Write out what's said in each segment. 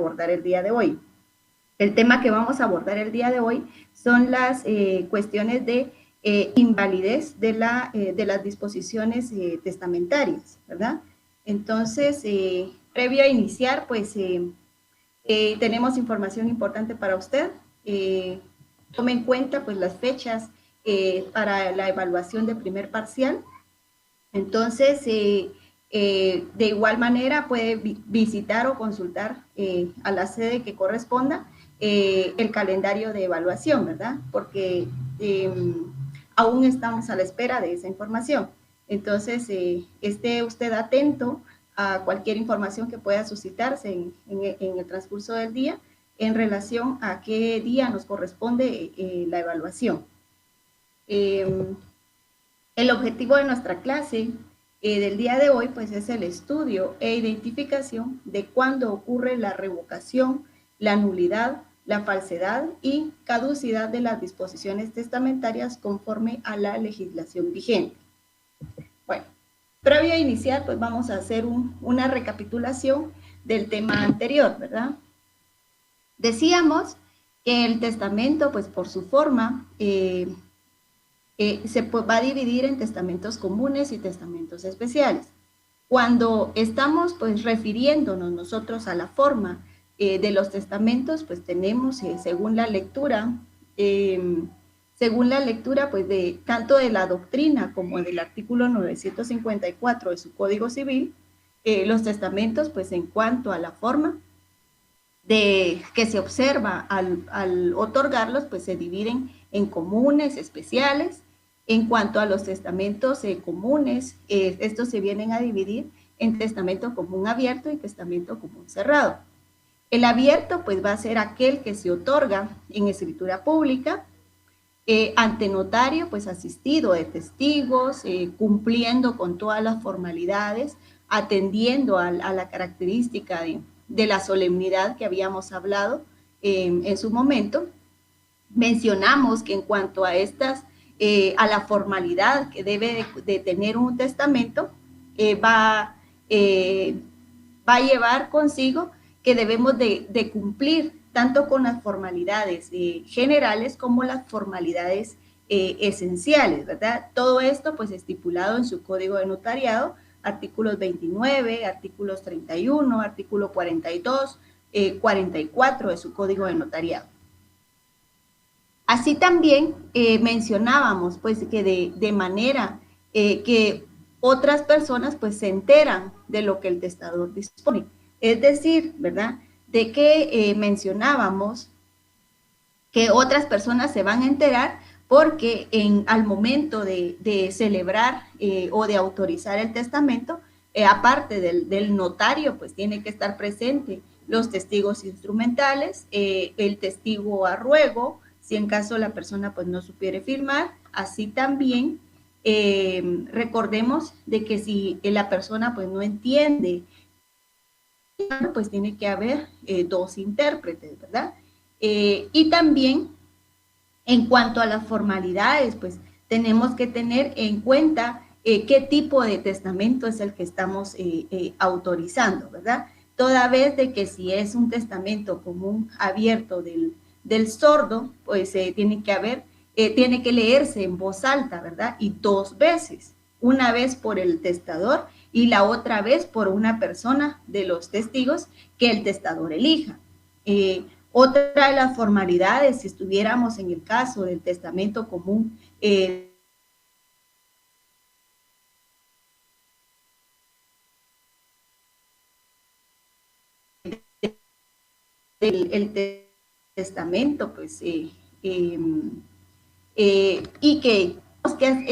abordar el día de hoy. El tema que vamos a abordar el día de hoy son las cuestiones de invalidez de las disposiciones testamentarias, ¿verdad? Entonces, previo a iniciar, pues tenemos información importante para usted. Tome en cuenta pues las fechas para la evaluación de primer parcial. Entonces, de igual manera puede visitar o consultar a la sede que corresponda el calendario de evaluación, ¿verdad? Porque aún estamos a la espera de esa información. Entonces, esté usted atento a cualquier información que pueda suscitarse en el transcurso del día en relación a qué día nos corresponde la evaluación. El objetivo de nuestra clase del día de hoy pues es el estudio e identificación de cuándo ocurre la revocación, la nulidad, la falsedad y caducidad de las disposiciones testamentarias conforme a la legislación vigente. Bueno, previo a iniciar pues vamos a hacer una recapitulación del tema anterior, ¿verdad? Decíamos que el testamento pues por su forma se va a dividir en testamentos comunes y testamentos especiales. Cuando estamos pues refiriéndonos nosotros a la forma de los testamentos, pues tenemos según la lectura pues de tanto de la doctrina como del artículo 954 de su Código Civil, los testamentos pues en cuanto a la forma de que se observa al otorgarlos, pues se dividen en comunes, especiales. En cuanto a los testamentos comunes, estos se vienen a dividir en testamento común abierto y testamento común cerrado. El abierto pues va a ser aquel que se otorga en escritura pública, ante notario pues asistido de testigos, cumpliendo con todas las formalidades, atendiendo a la característica de la solemnidad que habíamos hablado en su momento. Mencionamos que en cuanto a a la formalidad que debe de tener un testamento, va a llevar consigo que debemos de cumplir tanto con las formalidades generales como las formalidades esenciales, ¿verdad? Todo esto pues estipulado en su Código de Notariado, artículos 29, artículos 31, artículo 42, 44 de su Código de Notariado. Así también mencionábamos pues que de manera que otras personas pues se enteran de lo que el testador dispone. Es decir, ¿verdad? De que mencionábamos que otras personas se van a enterar porque al momento de celebrar o de autorizar el testamento, aparte del notario, pues tiene que estar presente los testigos instrumentales, el testigo a ruego, si en caso la persona pues no supiere firmar, así también recordemos de que si la persona pues no entiende, pues tiene que haber dos intérpretes, ¿verdad? Y también en cuanto a las formalidades, pues tenemos que tener en cuenta qué tipo de testamento es el que estamos autorizando, ¿verdad? Toda vez de que si es un testamento común abierto del sordo, pues tiene que leerse en voz alta, ¿verdad? Y dos veces, una vez por el testador y la otra vez por una persona de los testigos que el testador elija. Otra de las formalidades, si estuviéramos en el caso del testamento común, el testamento, pues, y que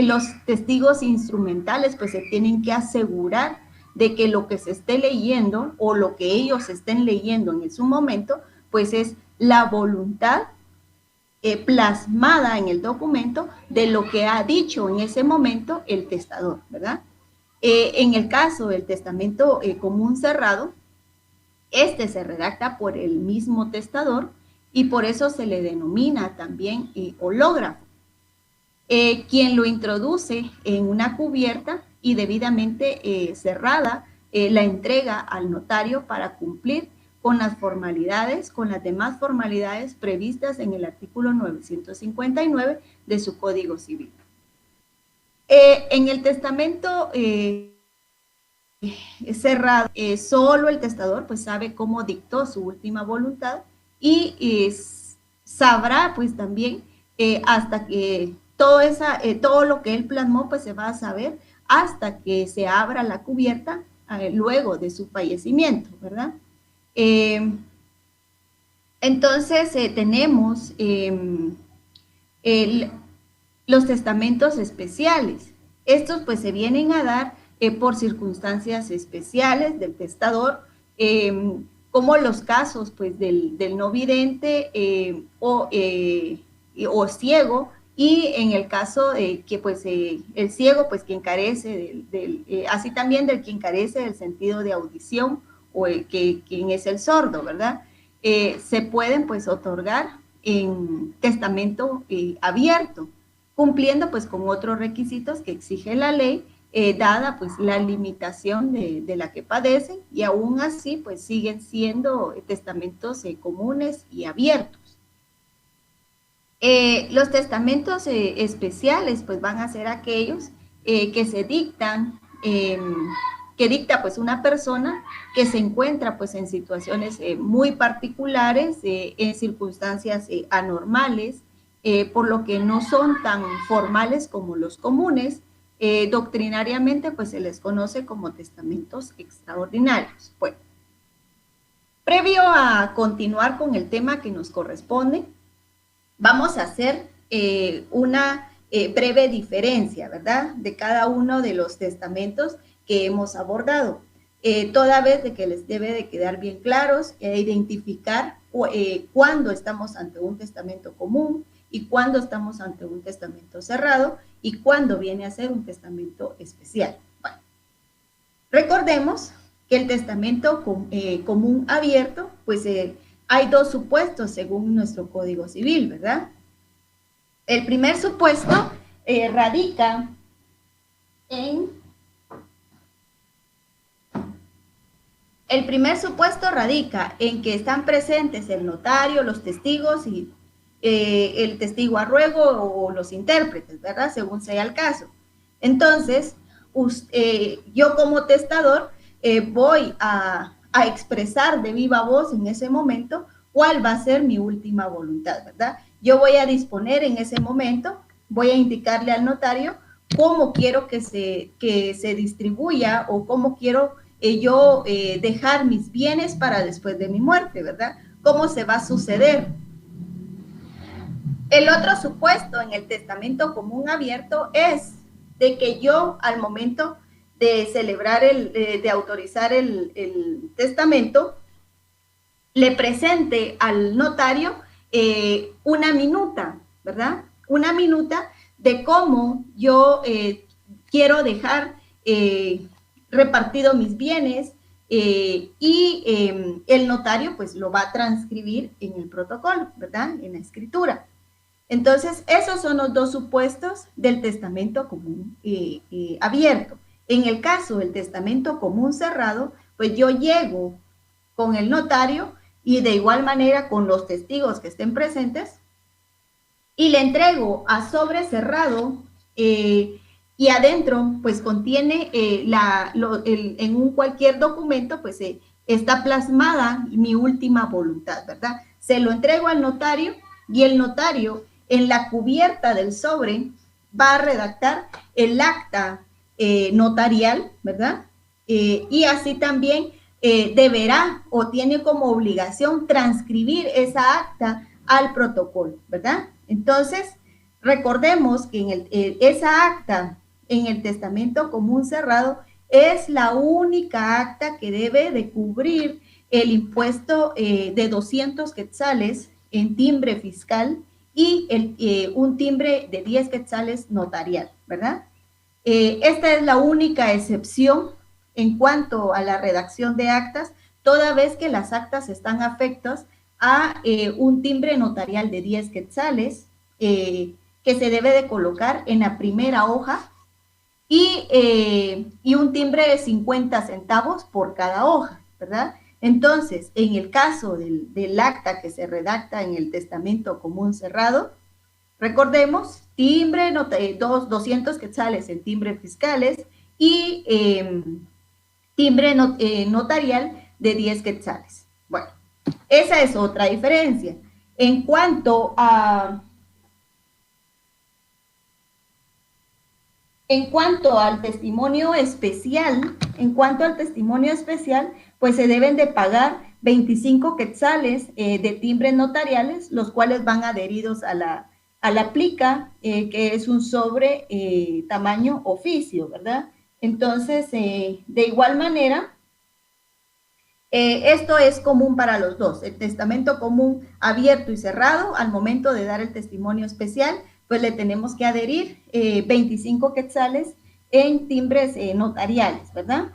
los testigos instrumentales, pues, se tienen que asegurar de que lo que se esté leyendo o lo que ellos estén leyendo en su momento, pues, es la voluntad plasmada en el documento de lo que ha dicho en ese momento el testador, ¿verdad? En el caso del testamento común cerrado, este se redacta por el mismo testador y por eso se le denomina también hológrafo. Quien lo introduce en una cubierta y debidamente cerrada, la entrega al notario para cumplir con las formalidades, con las demás formalidades previstas en el artículo 959 de su Código Civil. En el testamento cerrado, solo el testador pues sabe cómo dictó su última voluntad y sabrá pues también hasta que todo lo que él plasmó pues se va a saber hasta que se abra la cubierta luego de su fallecimiento, ¿verdad? Entonces tenemos los testamentos especiales. Estos pues se vienen a dar por circunstancias especiales del testador, como los casos pues del no vidente o ciego, y en el caso de que pues el ciego pues quien carece así también del quien carece del sentido de audición, o quien es el sordo, ¿verdad? Se pueden pues otorgar en testamento abierto, cumpliendo pues con otros requisitos que exige la ley, dada pues la limitación de la que padecen, y aún así pues siguen siendo testamentos comunes y abiertos. Los testamentos especiales pues van a ser aquellos que se dictan, que dicta pues una persona que se encuentra pues en situaciones muy particulares, en circunstancias anormales, por lo que no son tan formales como los comunes. Doctrinariamente pues se les conoce como testamentos extraordinarios. Bueno, previo a continuar con el tema que nos corresponde, vamos a hacer una breve diferencia, ¿verdad?, de cada uno de los testamentos que hemos abordado, toda vez de que les debe de quedar bien claros e identificar cuándo estamos ante un testamento común y cuándo estamos ante un testamento cerrado y cuándo viene a ser un testamento especial. Bueno, recordemos que el testamento común abierto, pues hay dos supuestos según nuestro Código Civil, ¿verdad? El primer supuesto radica en... El primer supuesto radica en que están presentes el notario, los testigos y el testigo a ruego o los intérpretes, ¿verdad? Según sea el caso. Entonces, yo como testador voy a expresar de viva voz en ese momento cuál va a ser mi última voluntad, ¿verdad? Yo voy a disponer en ese momento, voy a indicarle al notario cómo quiero que se distribuya o cómo quiero yo dejar mis bienes para después de mi muerte, ¿verdad? ¿Cómo se va a suceder? El otro supuesto en el testamento común abierto es de que yo al momento de celebrar, de autorizar el testamento, le presente al notario una minuta, ¿verdad? Una minuta de cómo yo quiero dejar repartido mis bienes y el notario pues lo va a transcribir en el protocolo, ¿verdad? En la escritura. Entonces, esos son los dos supuestos del testamento común abierto. En el caso del testamento común cerrado, pues yo llego con el notario y de igual manera con los testigos que estén presentes y le entrego a sobre cerrado y adentro pues contiene en un cualquier documento pues está plasmada mi última voluntad, ¿verdad? Se lo entrego al notario y el notario en la cubierta del sobre va a redactar el acta notarial, ¿verdad? Y así también deberá o tiene como obligación transcribir esa acta al protocolo, ¿verdad? Entonces, recordemos que esa acta en el testamento común cerrado es la única acta que debe de cubrir el impuesto de 200 quetzales en timbre fiscal y un timbre de 10 quetzales notarial, ¿verdad? Esta es la única excepción en cuanto a la redacción de actas, toda vez que las actas están afectas a un timbre notarial de 10 quetzales que se debe de colocar en la primera hoja y un timbre de 50 centavos por cada hoja, ¿verdad? Entonces, en el caso del acta que se redacta en el testamento común cerrado, recordemos, timbre, 200 quetzales en timbres fiscales y timbre notarial de 10 quetzales. Bueno, esa es otra diferencia. En cuanto a al testimonio especial, pues se deben de pagar 25 quetzales de timbres notariales, los cuales van adheridos a la plica, que es un sobre tamaño oficio, ¿verdad? Entonces, de igual manera, esto es común para los dos, el testamento común abierto y cerrado. Al momento de dar el testimonio especial, pues le tenemos que adherir 25 quetzales en timbres notariales, ¿verdad?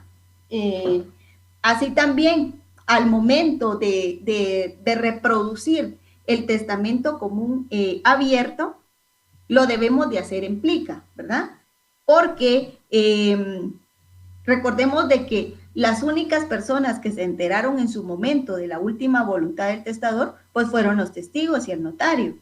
Así también, al momento de reproducir el testamento común abierto, lo debemos de hacer en plica, ¿verdad? Porque recordemos de que las únicas personas que se enteraron en su momento de la última voluntad del testador, pues fueron los testigos y el notario.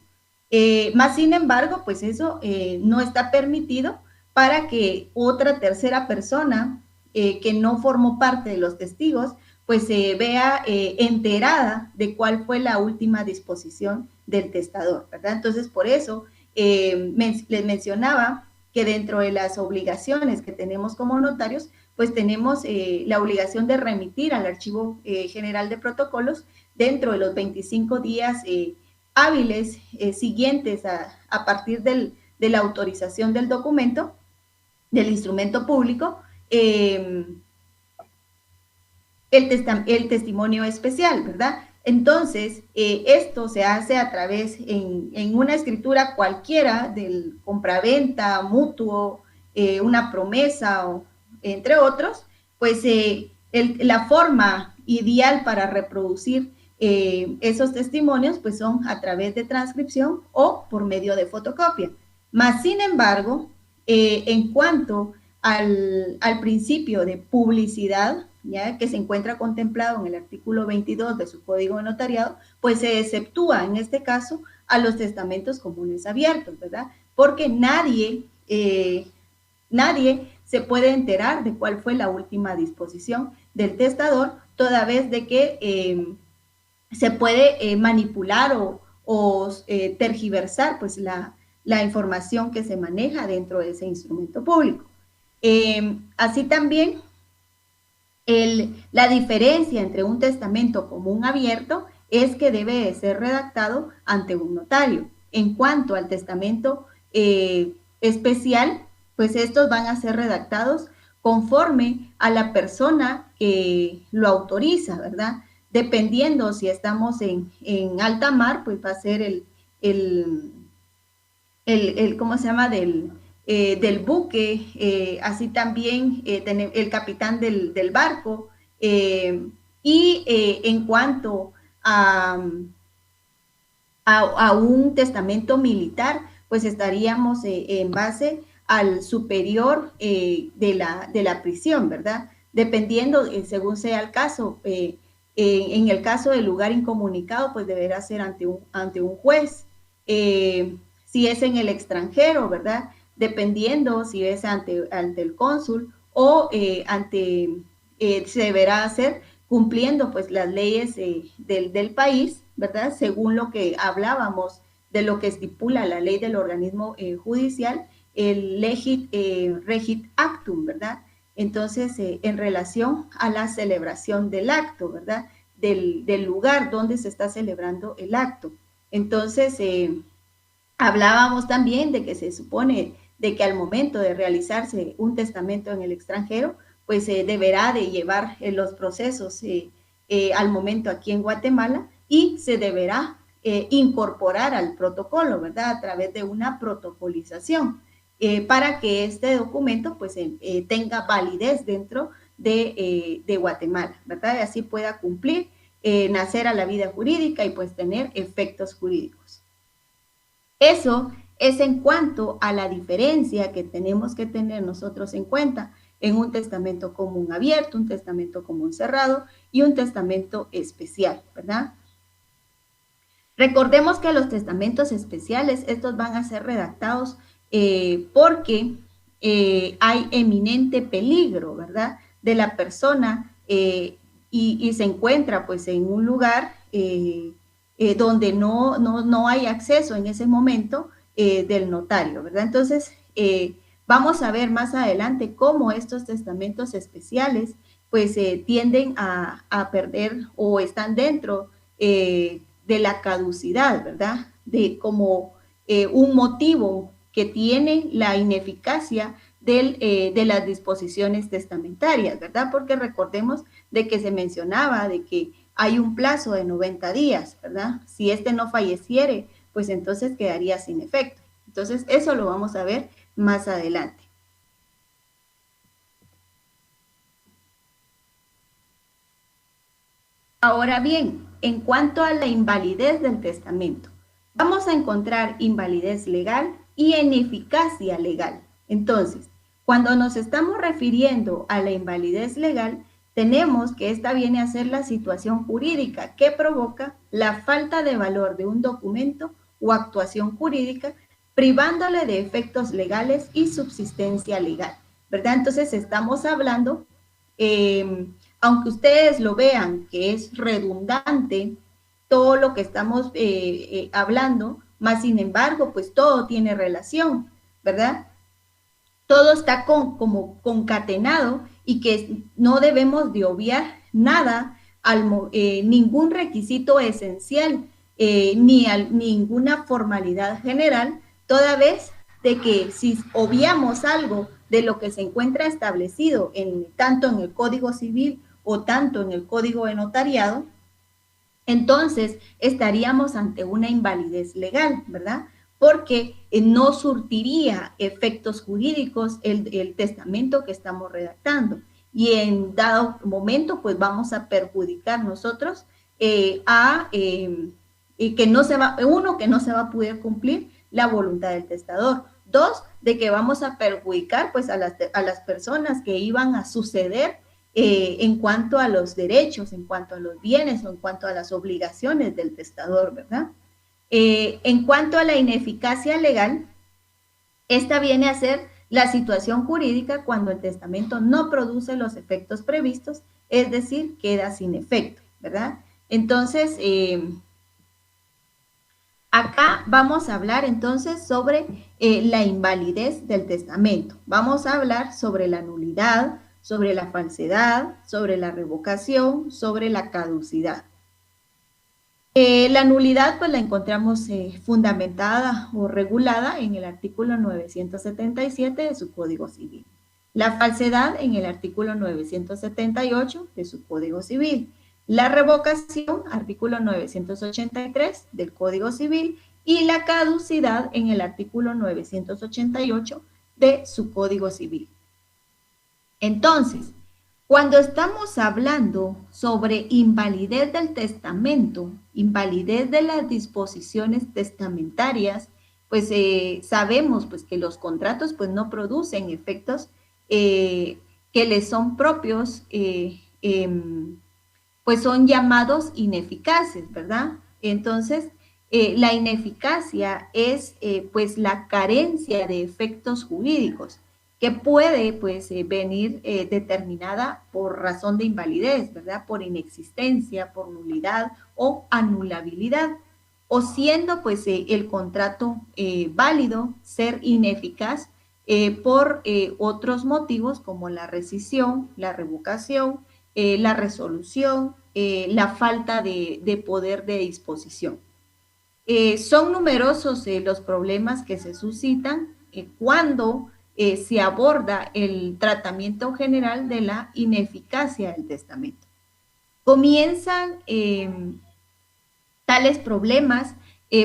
Más sin embargo, pues eso no está permitido para que otra tercera persona que no formó parte de los testigos, pues se vea enterada de cuál fue la última disposición del testador, ¿verdad? Entonces, por eso les mencionaba que dentro de las obligaciones que tenemos como notarios, pues tenemos la obligación de remitir al Archivo General de Protocolos dentro de los 25 días hábiles siguientes a partir de la autorización del documento, del instrumento público, el testimonio especial, ¿verdad? Entonces, esto se hace a través, en una escritura cualquiera del compraventa, mutuo, una promesa, o, entre otros, pues la forma ideal para reproducir esos testimonios pues son a través de transcripción o por medio de fotocopia. Más sin embargo, en cuanto al principio de publicidad, ya que se encuentra contemplado en el artículo 22 de su Código de Notariado, pues se exceptúa en este caso a los testamentos comunes abiertos, ¿verdad? Porque nadie se puede enterar de cuál fue la última disposición del testador, toda vez de que se puede manipular o tergiversar pues la información que se maneja dentro de ese instrumento público. Así también, la diferencia entre un testamento común abierto es que debe de ser redactado ante un notario. En cuanto al testamento especial, pues estos van a ser redactados conforme a la persona que lo autoriza, ¿verdad? Dependiendo si estamos en alta mar, pues va a ser ¿cómo se llama? Del buque, así también el capitán del barco, y en cuanto a un testamento militar, pues estaríamos en base al superior de la prisión, ¿verdad? Dependiendo, según sea el caso, en el caso del lugar incomunicado, pues deberá ser ante un juez. Si es en el extranjero, ¿verdad? Dependiendo si es ante el cónsul o se deberá hacer cumpliendo pues las leyes del país, ¿verdad? Según lo que hablábamos de lo que estipula la ley del organismo judicial, el regit actum, ¿verdad? Entonces, en relación a la celebración del acto, ¿verdad? Del lugar donde se está celebrando el acto. Entonces, hablábamos también de que se supone de que al momento de realizarse un testamento en el extranjero, pues deberá de llevar los procesos al momento aquí en Guatemala y se deberá incorporar al protocolo, ¿verdad? A través de una protocolización para que este documento pues tenga validez dentro de Guatemala, ¿verdad? Y así pueda cumplir, nacer a la vida jurídica y pues tener efectos jurídicos. Eso es en cuanto a la diferencia que tenemos que tener nosotros en cuenta en un testamento común abierto, un testamento común cerrado y un testamento especial, ¿verdad? Recordemos que los testamentos especiales, estos van a ser redactados porque hay eminente peligro, ¿verdad? De la persona y se encuentra pues en un lugar donde no hay acceso en ese momento del notario, ¿verdad? Entonces, vamos a ver más adelante cómo estos testamentos especiales pues tienden a perder o están dentro de la caducidad, ¿verdad? De como un motivo que tiene la ineficacia de las disposiciones testamentarias, ¿verdad? Porque recordemos de que se mencionaba de que hay un plazo de 90 días, ¿verdad? Si este no falleciere, pues entonces quedaría sin efecto. Entonces, eso lo vamos a ver más adelante. Ahora bien, en cuanto a la invalidez del testamento, vamos a encontrar invalidez legal y ineficacia legal. Entonces, cuando nos estamos refiriendo a la invalidez legal, tenemos que esta viene a ser la situación jurídica que provoca la falta de valor de un documento o actuación jurídica, privándole de efectos legales y subsistencia legal, ¿verdad? Entonces, estamos hablando aunque ustedes lo vean que es redundante todo lo que estamos hablando, más sin embargo, pues todo tiene relación, ¿verdad? Todo está como concatenado y que no debemos de obviar nada, ningún requisito esencial, ninguna formalidad general, toda vez de que si obviamos algo de lo que se encuentra establecido tanto en el Código Civil o tanto en el Código de Notariado, entonces estaríamos ante una invalidez legal, ¿verdad? Porque no surtiría efectos jurídicos el testamento que estamos redactando. Y en dado momento, pues vamos a perjudicar nosotros que no se va, uno, que no se va a poder cumplir la voluntad del testador. Dos, de que vamos a perjudicar pues a las personas que iban a suceder en cuanto a los derechos, en cuanto a los bienes o en cuanto a las obligaciones del testador, ¿verdad? En cuanto a la ineficacia legal, esta viene a ser la situación jurídica cuando el testamento no produce los efectos previstos, es decir, queda sin efecto, ¿verdad? Entonces, acá vamos a hablar entonces sobre la invalidez del testamento. Vamos a hablar sobre la nulidad, sobre la falsedad, sobre la revocación, sobre la caducidad. La nulidad pues la encontramos fundamentada o regulada en el artículo 977 de su Código Civil. La falsedad en el artículo 978 de su Código Civil. La revocación, artículo 983 del Código Civil, y la caducidad en el artículo 988 de su Código Civil. Entonces, cuando estamos hablando sobre invalidez del testamento, invalidez de las disposiciones testamentarias, pues sabemos pues, que los contratos pues, no producen efectos que les son propios, pues son llamados ineficaces, ¿verdad? Entonces, la ineficacia es pues la carencia de efectos jurídicos que puede pues venir determinada por razón de invalidez, ¿verdad? Por inexistencia, por nulidad o anulabilidad, o siendo pues el contrato válido ser ineficaz por otros motivos como la rescisión, la revocación, la resolución, la falta de poder de disposición. Son numerosos los problemas que se suscitan cuando se aborda el tratamiento general de la ineficacia del testamento. Comienzan tales problemas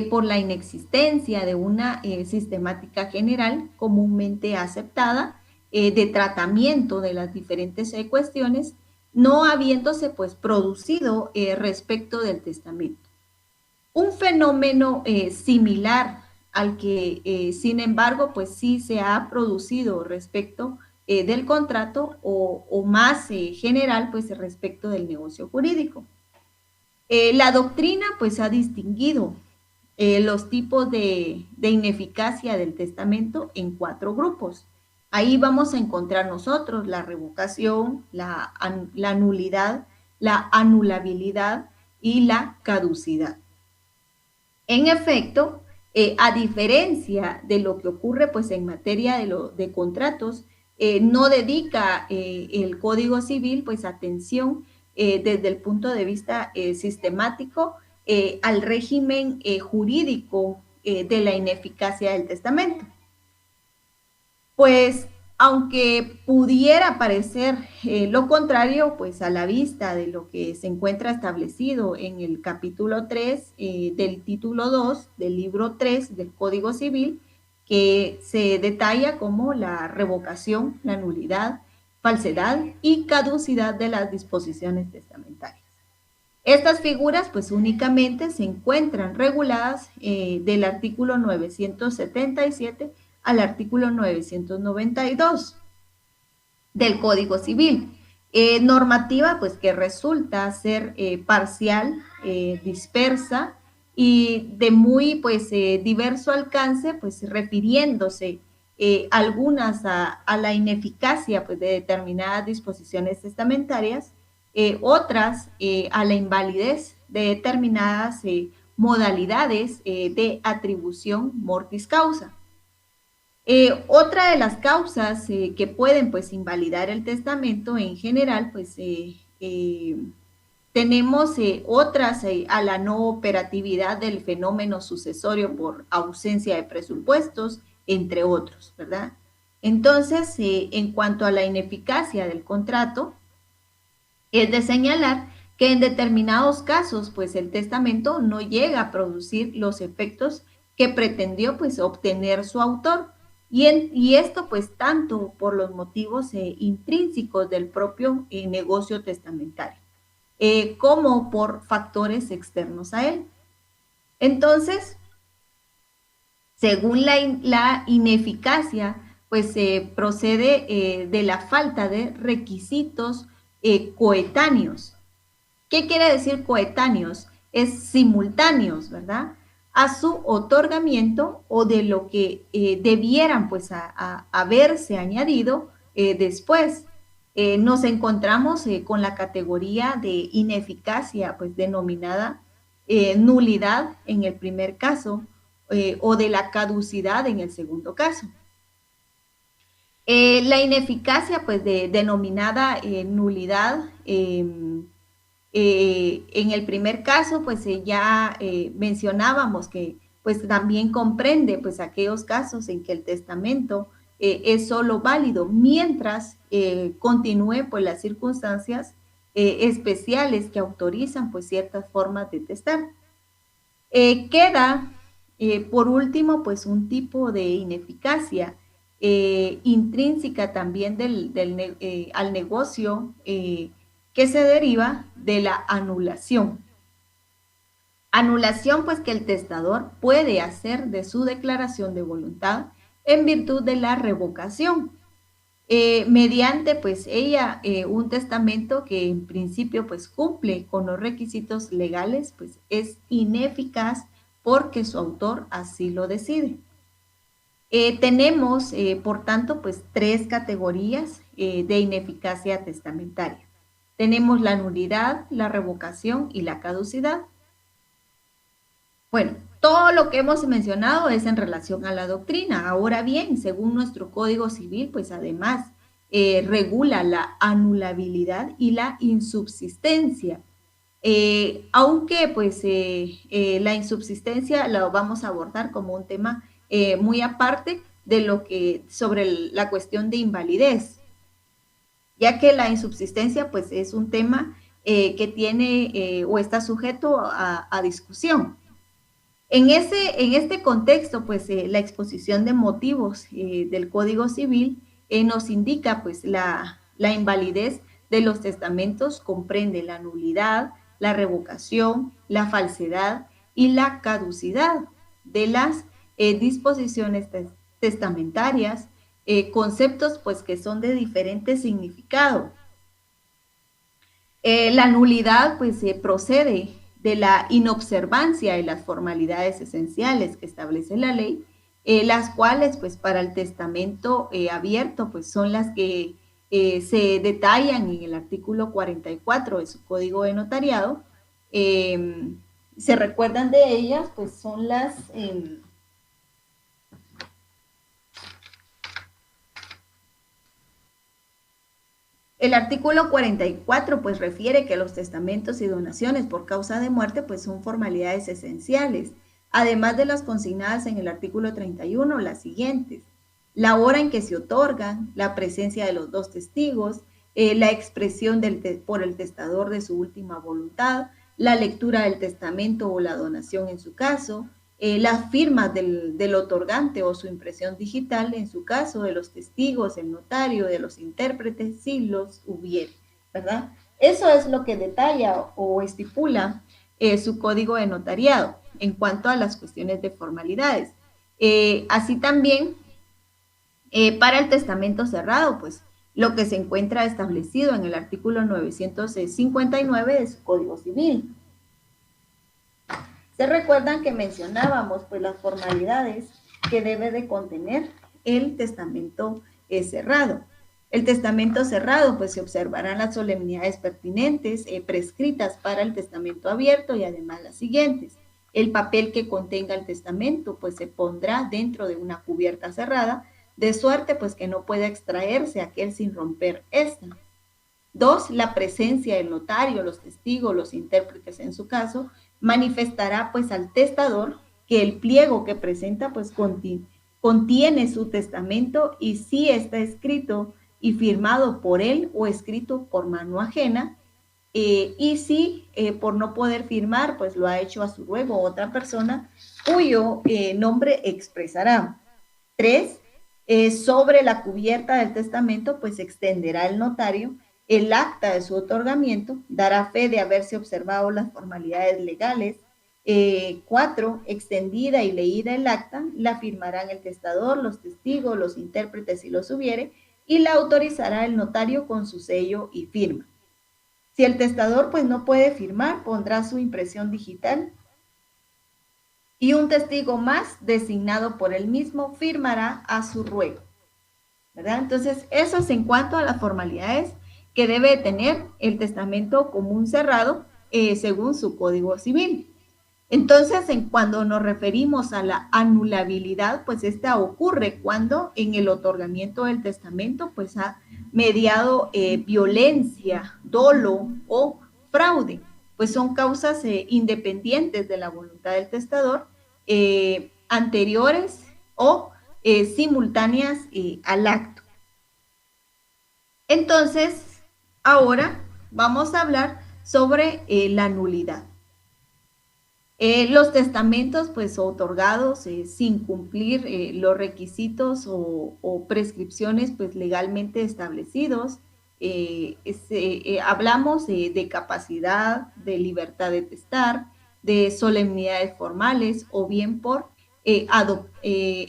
por la inexistencia de una sistemática general comúnmente aceptada de tratamiento de las diferentes cuestiones, no habiéndose pues producido respecto del testamento. Un fenómeno similar al que, sin embargo, pues sí se ha producido respecto del contrato o más general, pues respecto del negocio jurídico. La doctrina pues ha distinguido los tipos de ineficacia del testamento en 4 grupos. Ahí vamos a encontrar nosotros la revocación, la nulidad, la anulabilidad y la caducidad. En efecto, a diferencia de lo que ocurre pues en materia de contratos, no dedica el Código Civil pues atención desde el punto de vista sistemático al régimen jurídico de la ineficacia del testamento. Pues aunque pudiera parecer lo contrario, pues a la vista de lo que se encuentra establecido en el capítulo 3 del título 2 del libro 3 del Código Civil, que se detalla como la revocación, la nulidad, falsedad y caducidad de las disposiciones testamentarias. Estas figuras pues únicamente se encuentran reguladas del artículo 977 al artículo 992 del Código Civil. Normativa pues que resulta ser parcial, dispersa y de muy pues diverso alcance, pues refiriéndose algunas a la ineficacia pues de determinadas disposiciones testamentarias, otras a la invalidez de determinadas modalidades de atribución mortis causa. Otra de las causas que pueden pues invalidar el testamento en general, pues tenemos otras a la no operatividad del fenómeno sucesorio por ausencia de presupuestos, entre otros, ¿verdad? Entonces, en cuanto a la ineficacia del contrato, es de señalar que en determinados casos, pues el testamento no llega a producir los efectos que pretendió pues obtener su autor. Y esto pues tanto por los motivos intrínsecos del propio negocio testamentario, como por factores externos a él. Entonces, según la ineficacia, pues procede de la falta de requisitos coetáneos. ¿Qué quiere decir coetáneos? Es simultáneos, ¿verdad? A su otorgamiento o de lo que debieran pues haberse añadido después. Nos encontramos con la categoría de ineficacia pues denominada nulidad en el primer caso o de la caducidad en el segundo caso. La ineficacia pues denominada nulidad en el primer caso, pues ya mencionábamos que pues también comprende pues aquellos casos en que el testamento es solo válido mientras continúe pues las circunstancias especiales que autorizan pues ciertas formas de testar. Queda por último pues un tipo de ineficacia intrínseca también al negocio que se deriva de la anulación. Anulación, pues que el testador puede hacer de su declaración de voluntad en virtud de la revocación, mediante pues ella un testamento que en principio pues cumple con los requisitos legales, pues es ineficaz porque su autor así lo decide. Tenemos, por tanto, pues 3 categorías de ineficacia testamentaria. Tenemos la nulidad, la revocación y la caducidad. Bueno, todo lo que hemos mencionado es en relación a la doctrina. Ahora bien, según nuestro Código Civil, pues además regula la anulabilidad y la insubsistencia. Aunque pues la insubsistencia la vamos a abordar como un tema muy aparte de lo que sobre la cuestión de invalidez, ya que la insubsistencia pues es un tema que tiene o está sujeto a discusión. En este contexto, pues la exposición de motivos del Código Civil nos indica pues la invalidez de los testamentos comprende la nulidad, la revocación, la falsedad y la caducidad de las disposiciones testamentarias conceptos pues que son de diferente significado. La nulidad pues procede de la inobservancia de las formalidades esenciales que establece la ley, las cuales pues para el testamento abierto pues son las que se detallan en el artículo 44 de su Código de Notariado. Se recuerdan de ellas, pues son las... El artículo 44 pues refiere que los testamentos y donaciones por causa de muerte pues son formalidades esenciales, además de las consignadas en el artículo 31, las siguientes: la hora en que se otorgan, la presencia de los dos testigos, la expresión por el testador de su última voluntad, la lectura del testamento o la donación en su caso, las firmas del otorgante o su impresión digital, en su caso, de los testigos, el notario, de los intérpretes, si los hubiere, ¿verdad? Eso es lo que detalla o estipula su Código de Notariado en cuanto a las cuestiones de formalidades. Así también, para el testamento cerrado, pues lo que se encuentra establecido en el artículo 959 de su Código Civil. Se recuerdan que mencionábamos pues las formalidades que debe de contener el testamento cerrado. El testamento cerrado pues se observarán las solemnidades pertinentes prescritas para el testamento abierto y además las siguientes: el papel que contenga el testamento pues se pondrá dentro de una cubierta cerrada, de suerte pues que no pueda extraerse aquel sin romper esta. 2. La presencia del notario, los testigos, los intérpretes en su caso, manifestará pues al testador que el pliego que presenta pues contiene su testamento y si está escrito y firmado por él o escrito por mano ajena, y si por no poder firmar pues lo ha hecho a su ruego otra persona cuyo nombre expresará. 3. Sobre la cubierta del testamento pues extenderá el notario el acta de su otorgamiento, dará fe de haberse observado las formalidades legales. 4. Extendida y leída el acta, la firmarán el testador, los testigos, los intérpretes si los hubiere, y la autorizará el notario con su sello y firma. Si el testador pues no puede firmar, pondrá su impresión digital y un testigo más designado por él mismo firmará a su ruego, ¿verdad? Entonces, eso es en cuanto a las formalidades que debe tener el testamento común cerrado según su Código Civil. Entonces, cuando nos referimos a la anulabilidad, pues esta ocurre cuando en el otorgamiento del testamento pues ha mediado violencia, dolo o fraude, pues son causas independientes de la voluntad del testador, anteriores o simultáneas al acto. Entonces, ahora vamos a hablar sobre la nulidad. Los testamentos pues otorgados sin cumplir los requisitos o prescripciones pues legalmente establecidos, hablamos de capacidad, de libertad de testar, de solemnidades formales o bien por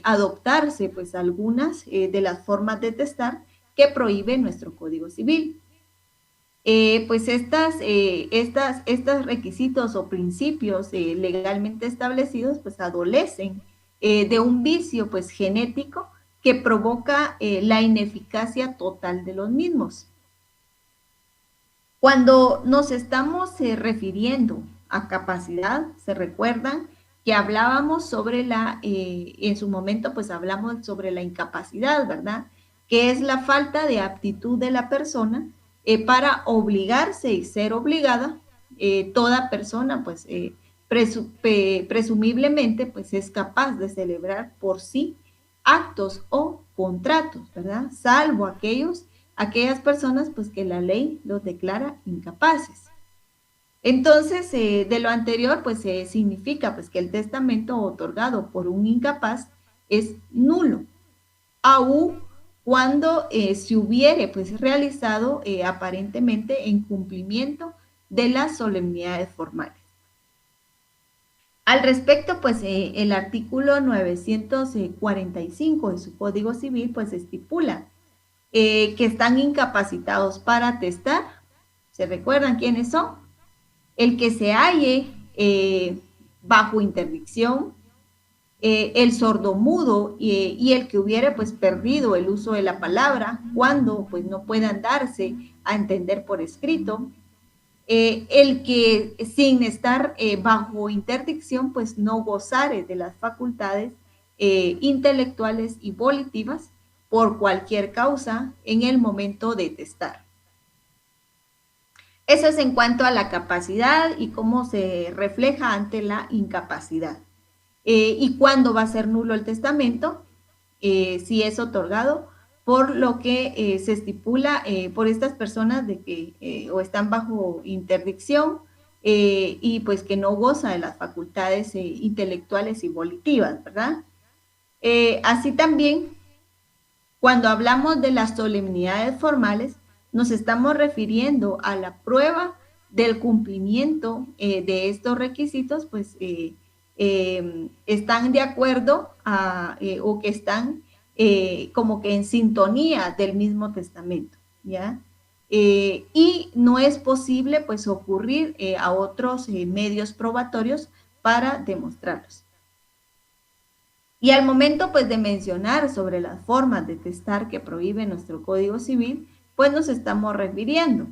adoptarse pues algunas de las formas de testar que prohíbe nuestro Código Civil. Pues estos requisitos o principios legalmente establecidos pues adolecen de un vicio pues genético que provoca la ineficacia total de los mismos. Cuando nos estamos refiriendo a capacidad, se recuerdan que hablábamos sobre en su momento pues hablamos sobre la incapacidad, ¿verdad? Que es la falta de aptitud de la persona para obligarse y ser obligada. Toda persona pues presumiblemente pues es capaz de celebrar por sí actos o contratos, ¿verdad? Salvo aquellas personas pues que la ley los declara incapaces. Entonces, de lo anterior pues significa pues que el testamento otorgado por un incapaz es nulo, aún cuando se hubiere pues realizado aparentemente en cumplimiento de las solemnidades formales. Al respecto, pues el artículo 945 de su Código Civil, pues estipula que están incapacitados para atestar. ¿Se recuerdan quiénes son? El que se halle bajo interdicción, el sordomudo y el que hubiera pues perdido el uso de la palabra cuando pues no puedan darse a entender por escrito, el que sin estar bajo interdicción pues no gozare de las facultades intelectuales y volitivas por cualquier causa en el momento de testar. Eso es en cuanto a la capacidad y cómo se refleja ante la incapacidad. Y cuándo va a ser nulo el testamento, si es otorgado, por lo que se estipula por estas personas de que o están bajo interdicción y pues que no goza de las facultades intelectuales y volitivas, ¿verdad? Así también, cuando hablamos de las solemnidades formales, nos estamos refiriendo a la prueba del cumplimiento de estos requisitos, pues están de acuerdo o que están como que en sintonía del mismo testamento, ¿ya? Y no es posible pues ocurrir a otros medios probatorios para demostrarlos. Y al momento pues de mencionar sobre las formas de testar que prohíbe nuestro Código Civil, pues nos estamos refiriendo.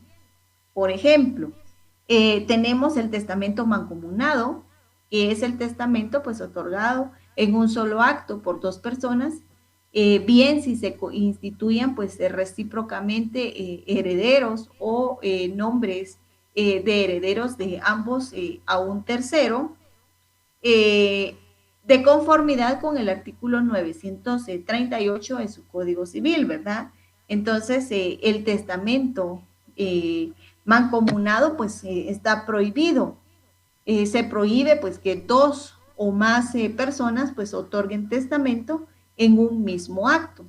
Por ejemplo, tenemos el testamento mancomunado, que es el testamento pues otorgado en un solo acto por dos personas, bien si se instituyen pues recíprocamente herederos o nombres de herederos de ambos a un tercero, de conformidad con el artículo 938 de su Código Civil, ¿verdad? Entonces, el testamento mancomunado, pues, está prohibido. Se prohíbe, pues, que dos o más personas, pues, otorguen testamento en un mismo acto.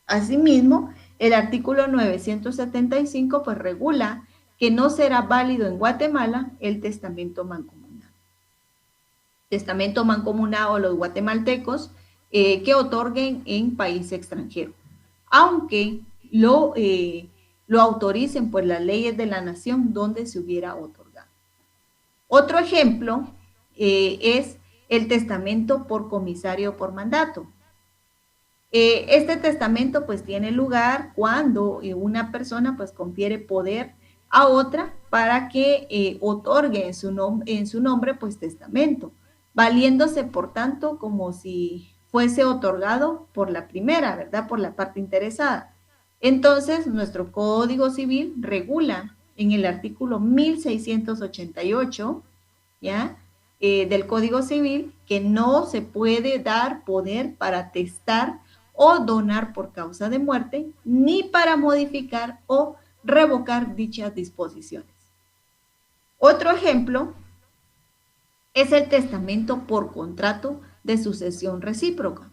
Asimismo, el artículo 975, pues, regula que no será válido en Guatemala el testamento mancomunado. Testamento mancomunado los guatemaltecos que otorguen en país extranjero, aunque lo autoricen por las leyes de la nación donde se hubiera otorgado. Otro ejemplo es el testamento por comisario por mandato. Este testamento pues tiene lugar cuando una persona pues confiere poder a otra para que otorgue en su nombre pues testamento, valiéndose por tanto como si fuese otorgado por la primera, ¿verdad? Por la parte interesada. Entonces, nuestro Código Civil regula en el artículo 1688, ¿ya? Del Código Civil, que no se puede dar poder para testar o donar por causa de muerte, ni para modificar o revocar dichas disposiciones. Otro ejemplo es el testamento por contrato de sucesión recíproca.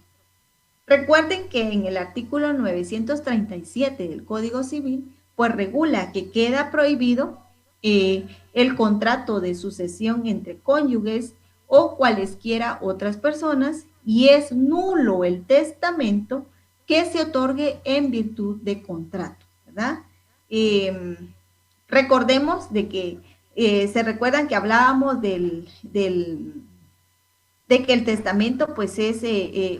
Recuerden que en el artículo 937 del Código Civil, pues regula que queda prohibido el contrato de sucesión entre cónyuges o cualesquiera otras personas y es nulo el testamento que se otorgue en virtud de contrato, ¿verdad? Recordemos de que se recuerdan que hablábamos de que el testamento pues es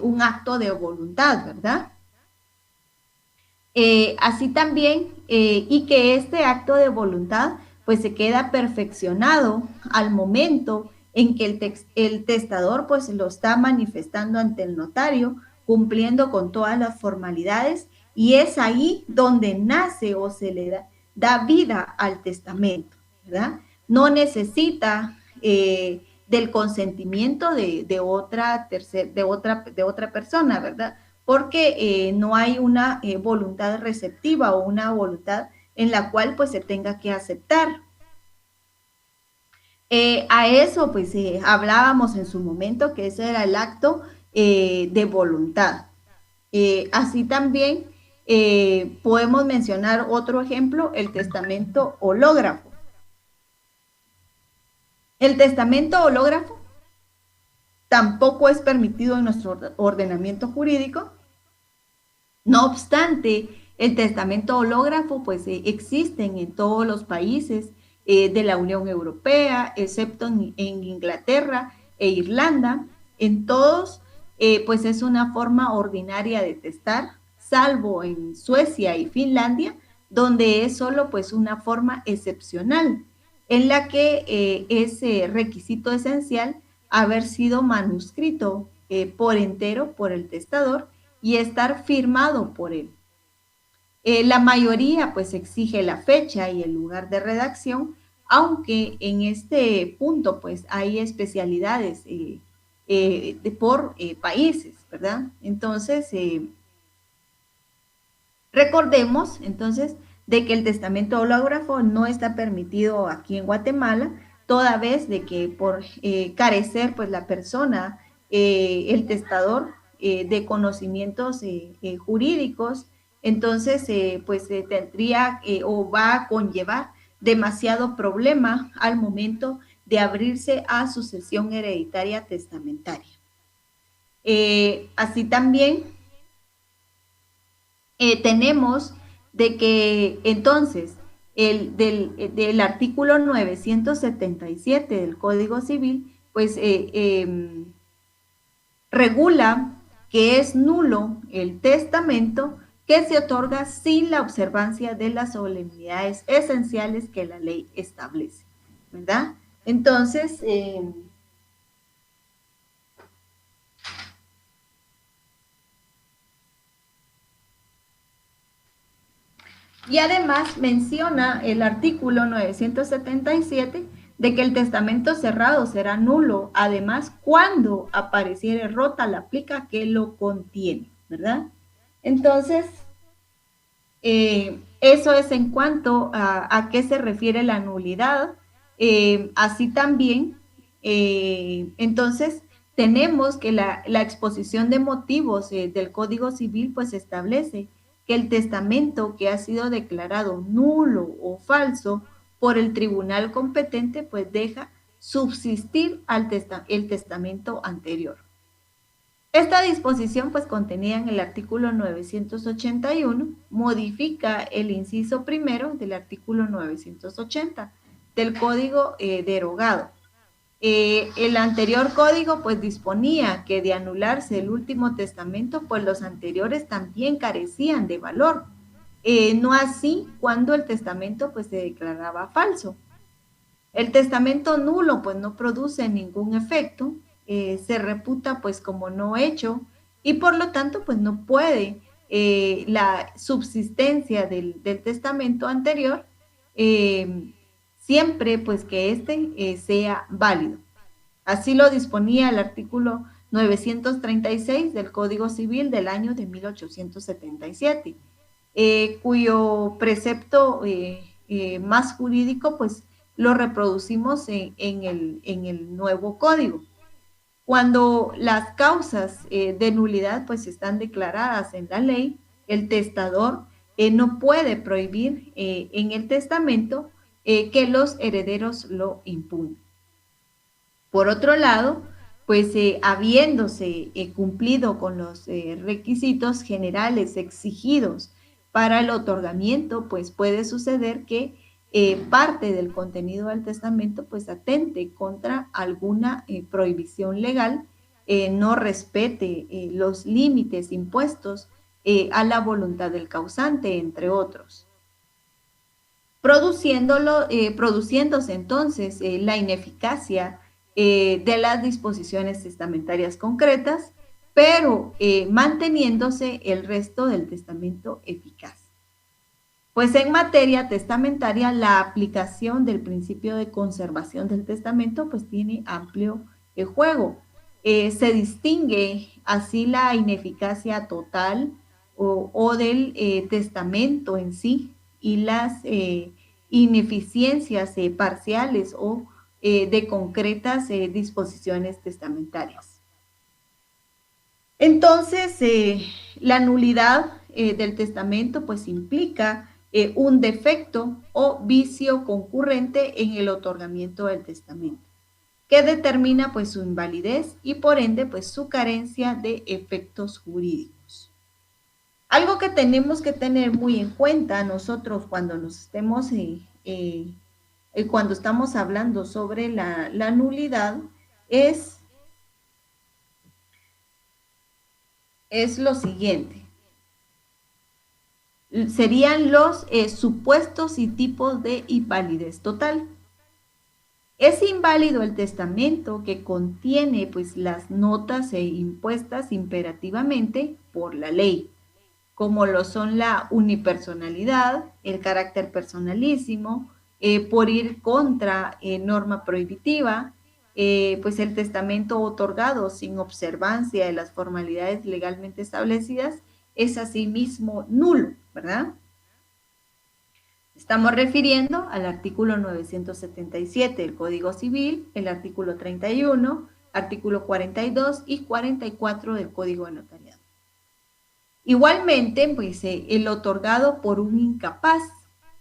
un acto de voluntad, ¿verdad? Así también, y que este acto de voluntad pues se queda perfeccionado al momento en que el testador pues lo está manifestando ante el notario, cumpliendo con todas las formalidades, y es ahí donde nace o se le da vida al testamento, ¿verdad? No necesita del consentimiento de otra persona, ¿verdad? Porque no hay una voluntad receptiva o una voluntad en la cual pues se tenga que aceptar. A eso pues hablábamos en su momento que ese era el acto de voluntad. Así también podemos mencionar otro ejemplo, el testamento hológrafo. El testamento hológrafo tampoco es permitido en nuestro ordenamiento jurídico. No obstante, el testamento hológrafo pues existen en todos los países de la Unión Europea, excepto en Inglaterra e Irlanda. En todos, pues es una forma ordinaria de testar, salvo en Suecia y Finlandia, donde es solo pues una forma excepcional, en la que es requisito esencial haber sido manuscrito por entero por el testador y estar firmado por él. La mayoría pues exige la fecha y el lugar de redacción, aunque en este punto pues hay especialidades por países, ¿verdad? Entonces, recordemos entonces de que el testamento hológrafo no está permitido aquí en Guatemala, toda vez de que por carecer pues la persona, el testador, de conocimientos jurídicos, entonces pues tendría o va a conllevar demasiado problema al momento de abrirse a sucesión hereditaria testamentaria. Así también tenemos de que entonces del artículo 977 del Código Civil, pues regula que es nulo el testamento que se otorga sin la observancia de las solemnidades esenciales que la ley establece, ¿verdad? Entonces, y además menciona el artículo 977 de que el testamento cerrado será nulo, además cuando apareciere rota la plica que lo contiene, ¿verdad? Entonces, eso es en cuanto a qué se refiere la nulidad. Así también, entonces, tenemos que la exposición de motivos del Código Civil pues establece que el testamento que ha sido declarado nulo o falso por el tribunal competente pues deja subsistir el testamento anterior. Esta disposición pues contenida en el artículo 981 modifica el inciso primero del artículo 980 del Código derogado. El anterior código pues disponía que de anularse el último testamento pues los anteriores también carecían de valor, no así cuando el testamento pues se declaraba falso. El testamento nulo pues no produce ningún efecto, se reputa pues como no hecho y por lo tanto pues no puede la subsistencia del testamento anterior siempre pues que éste sea válido. Así lo disponía el artículo 936 del Código Civil del año de 1877, cuyo precepto más jurídico pues lo reproducimos en el nuevo código. Cuando las causas de nulidad pues están declaradas en la ley, el testador no puede prohibir en el testamento que los herederos lo impugnen. Por otro lado, pues habiéndose cumplido con los requisitos generales exigidos para el otorgamiento, pues puede suceder que parte del contenido del testamento pues atente contra alguna prohibición legal, no respete los límites impuestos a la voluntad del causante, entre otros. Produciéndose entonces la ineficacia de las disposiciones testamentarias concretas, pero manteniéndose el resto del testamento eficaz. Pues en materia testamentaria, la aplicación del principio de conservación del testamento pues tiene amplio juego. Se distingue así la ineficacia total o del testamento en sí y las ineficiencias parciales o de concretas disposiciones testamentarias. Entonces, la nulidad del testamento pues implica un defecto o vicio concurrente en el otorgamiento del testamento. que determina pues su invalidez y por ende pues su carencia de efectos jurídicos. Algo que tenemos que tener muy en cuenta nosotros cuando cuando estamos hablando sobre la nulidad es lo siguiente. Serían los supuestos y tipos de invalidez total. Es inválido el testamento que contiene pues las notas impuestas imperativamente por la ley, como lo son la unipersonalidad, el carácter personalísimo, por ir contra norma prohibitiva, pues el testamento otorgado sin observancia de las formalidades legalmente establecidas es asimismo nulo, ¿verdad? Estamos refiriendo al artículo 977 del Código Civil, el artículo 31, artículo 42 y 44 del Código de Notariado. Igualmente, pues el otorgado por un incapaz,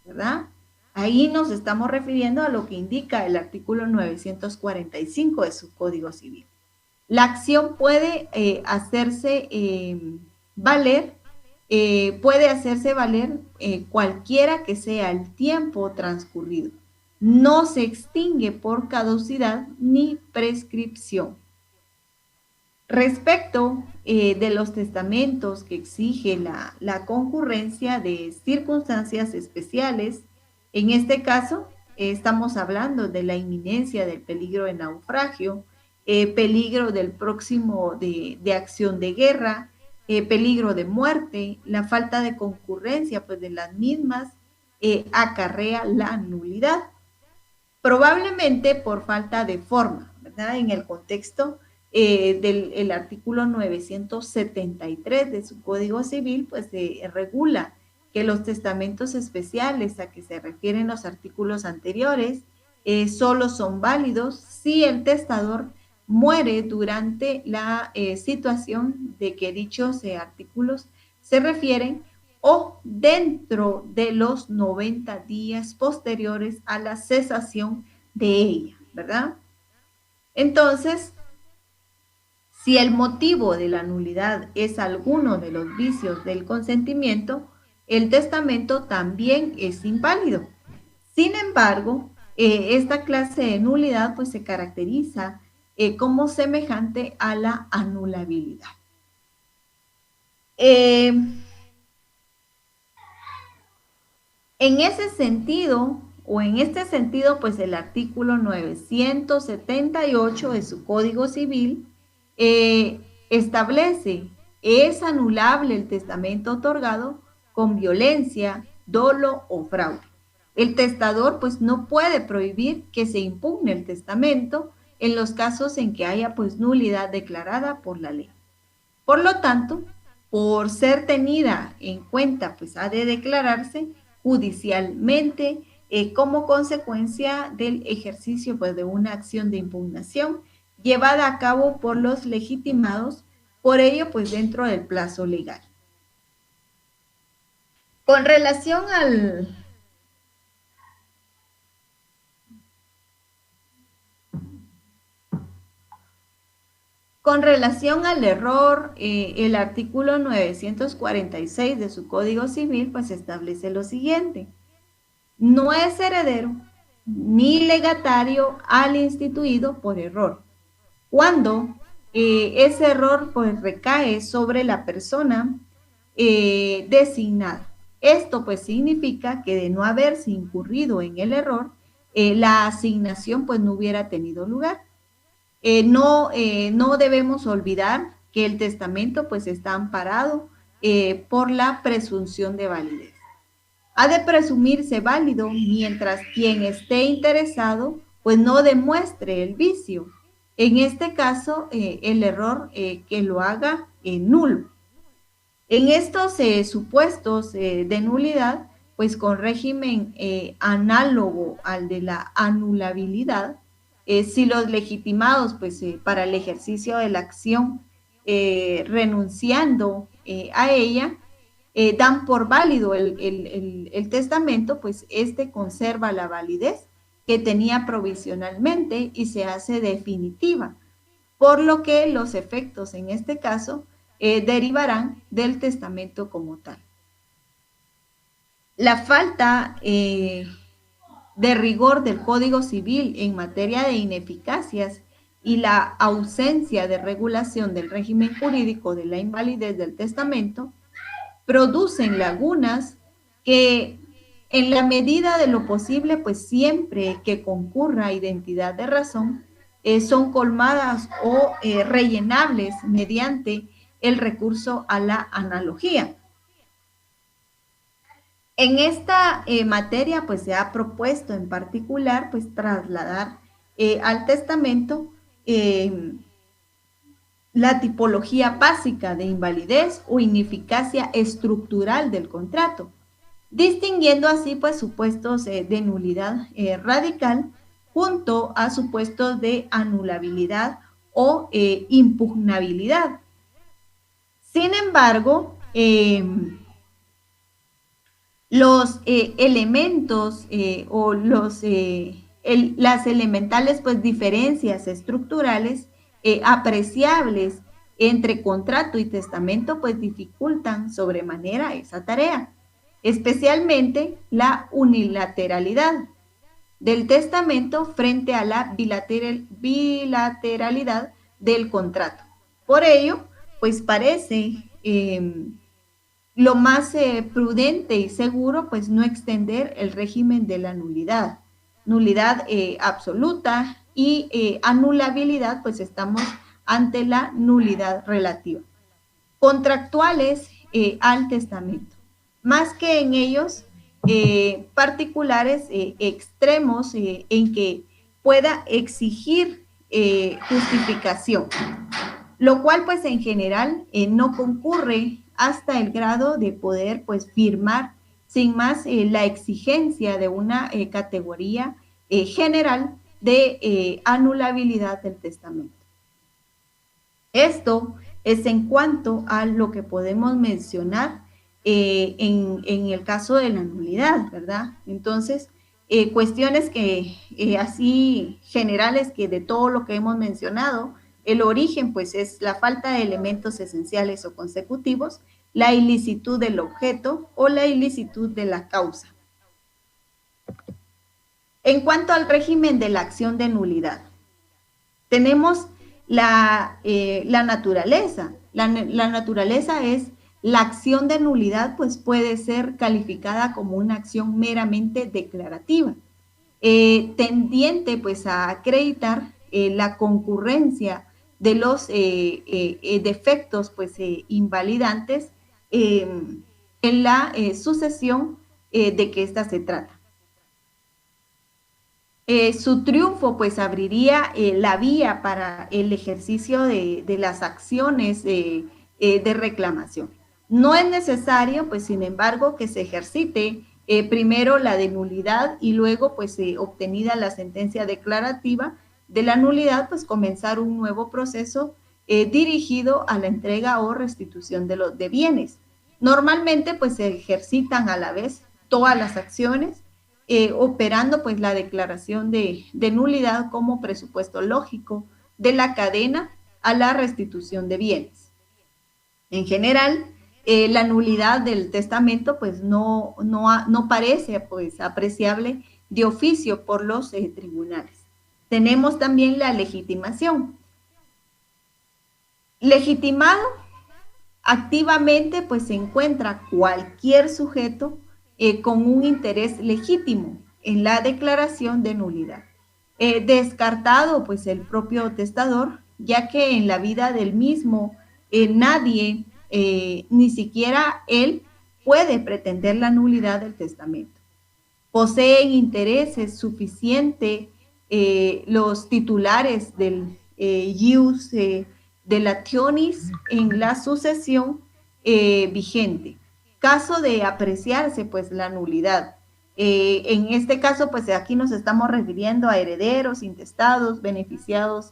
¿verdad? Ahí nos estamos refiriendo a lo que indica el artículo 945 de su Código Civil. La acción puede hacerse valer cualquiera que sea el tiempo transcurrido. No se extingue por caducidad ni prescripción. Respecto de los testamentos que exige la concurrencia de circunstancias especiales, en este caso estamos hablando de la inminencia del peligro de naufragio, peligro del próximo de acción de guerra, peligro de muerte, la falta de concurrencia pues, de las mismas acarrea la nulidad. Probablemente por falta de forma, ¿verdad? En el contexto del artículo 973 de su Código Civil, pues regula que los testamentos especiales a que se refieren los artículos anteriores solo son válidos si el testador muere durante la situación de que dichos artículos se refieren o dentro de los 90 días posteriores a la cesación de ella, ¿verdad? Entonces, si el motivo de la nulidad es alguno de los vicios del consentimiento, el testamento también es inválido. Sin embargo, esta clase de nulidad pues se caracteriza como semejante a la anulabilidad. En ese sentido, pues el artículo 978 de su Código Civil establece, es anulable el testamento otorgado con violencia, dolo o fraude. El testador pues no puede prohibir que se impugne el testamento en los casos en que haya pues nulidad declarada por la ley. Por lo tanto, por ser tenida en cuenta, pues ha de declararse judicialmente como consecuencia del ejercicio pues, de una acción de impugnación llevada a cabo por los legitimados, por ello pues dentro del plazo legal. Con relación al error, el artículo 946 de su Código Civil pues establece lo siguiente: no es heredero ni legatario al instituido por error, cuando ese error pues recae sobre la persona designada. Esto pues significa que de no haberse incurrido en el error, la asignación pues no hubiera tenido lugar. No debemos olvidar que el testamento pues está amparado por la presunción de validez. Ha de presumirse válido mientras quien esté interesado pues no demuestre el vicio. En este caso, el error que lo haga nulo. En estos supuestos de nulidad, pues con régimen análogo al de la anulabilidad, si los legitimados, pues para el ejercicio de la acción, renunciando a ella, dan por válido el testamento, pues este conserva la validez que tenía provisionalmente y se hace definitiva, por lo que los efectos en este caso derivarán del testamento como tal. La falta de rigor del Código Civil en materia de ineficacias y la ausencia de regulación del régimen jurídico de la invalidez del testamento producen lagunas que en la medida de lo posible, pues siempre que concurra identidad de razón, son colmadas o rellenables mediante el recurso a la analogía. En esta materia, pues se ha propuesto en particular, pues trasladar al testamento la tipología básica de invalidez o ineficacia estructural del contrato, distinguiendo así pues supuestos de nulidad radical junto a supuestos de anulabilidad o impugnabilidad. Sin embargo, los elementos o las elementales pues diferencias estructurales apreciables entre contrato y testamento pues dificultan sobremanera esa tarea, especialmente la unilateralidad del testamento frente a la bilateralidad del contrato. Por ello, pues parece lo más prudente y seguro, pues no extender el régimen de la nulidad absoluta y anulabilidad, pues estamos ante la nulidad relativa. Contractuales al testamento, más que en ellos particulares extremos en que pueda exigir justificación, lo cual pues en general no concurre hasta el grado de poder pues firmar sin más la exigencia de una categoría general de anulabilidad del testamento. Esto es en cuanto a lo que podemos mencionar en el caso de la nulidad, ¿verdad? Entonces, cuestiones que así generales que de todo lo que hemos mencionado, el origen pues es la falta de elementos esenciales o consecutivos, la ilicitud del objeto o la ilicitud de la causa. En cuanto al régimen de la acción de nulidad, tenemos la naturaleza. La naturaleza es la acción de nulidad, pues puede ser calificada como una acción meramente declarativa, tendiente pues a acreditar la concurrencia de los defectos pues invalidantes en la sucesión de que ésta se trata. Su triunfo pues abriría la vía para el ejercicio de las acciones de reclamación. No es necesario, pues sin embargo, que se ejercite primero la de nulidad y luego pues obtenida la sentencia declarativa de la nulidad, pues comenzar un nuevo proceso dirigido a la entrega o restitución de bienes. Normalmente pues se ejercitan a la vez todas las acciones, operando pues la declaración de nulidad como presupuesto lógico de la cadena a la restitución de bienes. En general, la nulidad del testamento pues no parece pues apreciable de oficio por los tribunales. Tenemos también la legitimación. Legitimado activamente pues se encuentra cualquier sujeto con un interés legítimo en la declaración de nulidad. Descartado pues el propio testador, ya que en la vida del mismo nadie, ni siquiera él, puede pretender la nulidad del testamento. Poseen intereses suficientes los titulares del ius delationis en la sucesión vigente. Caso de apreciarse pues la nulidad. En este caso pues aquí nos estamos refiriendo a herederos, intestados, beneficiados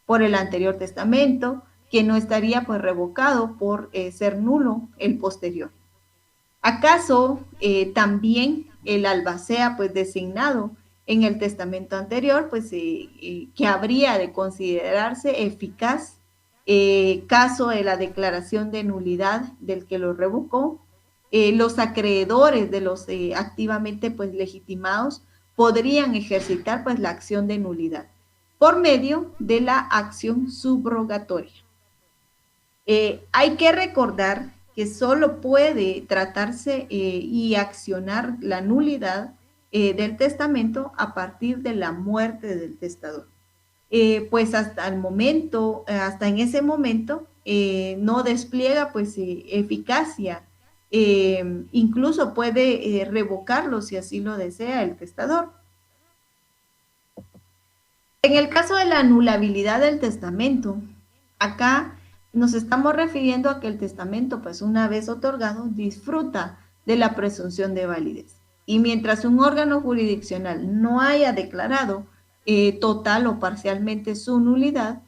por el anterior testamento, que no estaría pues revocado por ser nulo el posterior. ¿Acaso también el albacea pues designado en el testamento anterior, pues que habría de considerarse eficaz caso de la declaración de nulidad del que lo revocó. Los acreedores de los activamente pues legitimados podrían ejercitar pues la acción de nulidad por medio de la acción subrogatoria. Hay que recordar que solo puede tratarse y accionar la nulidad del testamento a partir de la muerte del testador. Pues hasta el momento, hasta en ese momento, no despliega pues eficacia, incluso puede revocarlo si así lo desea el testador. En el caso de la anulabilidad del testamento, acá nos estamos refiriendo a que el testamento, pues una vez otorgado, disfruta de la presunción de validez. Y mientras un órgano jurisdiccional no haya declarado total o parcialmente su nulidad,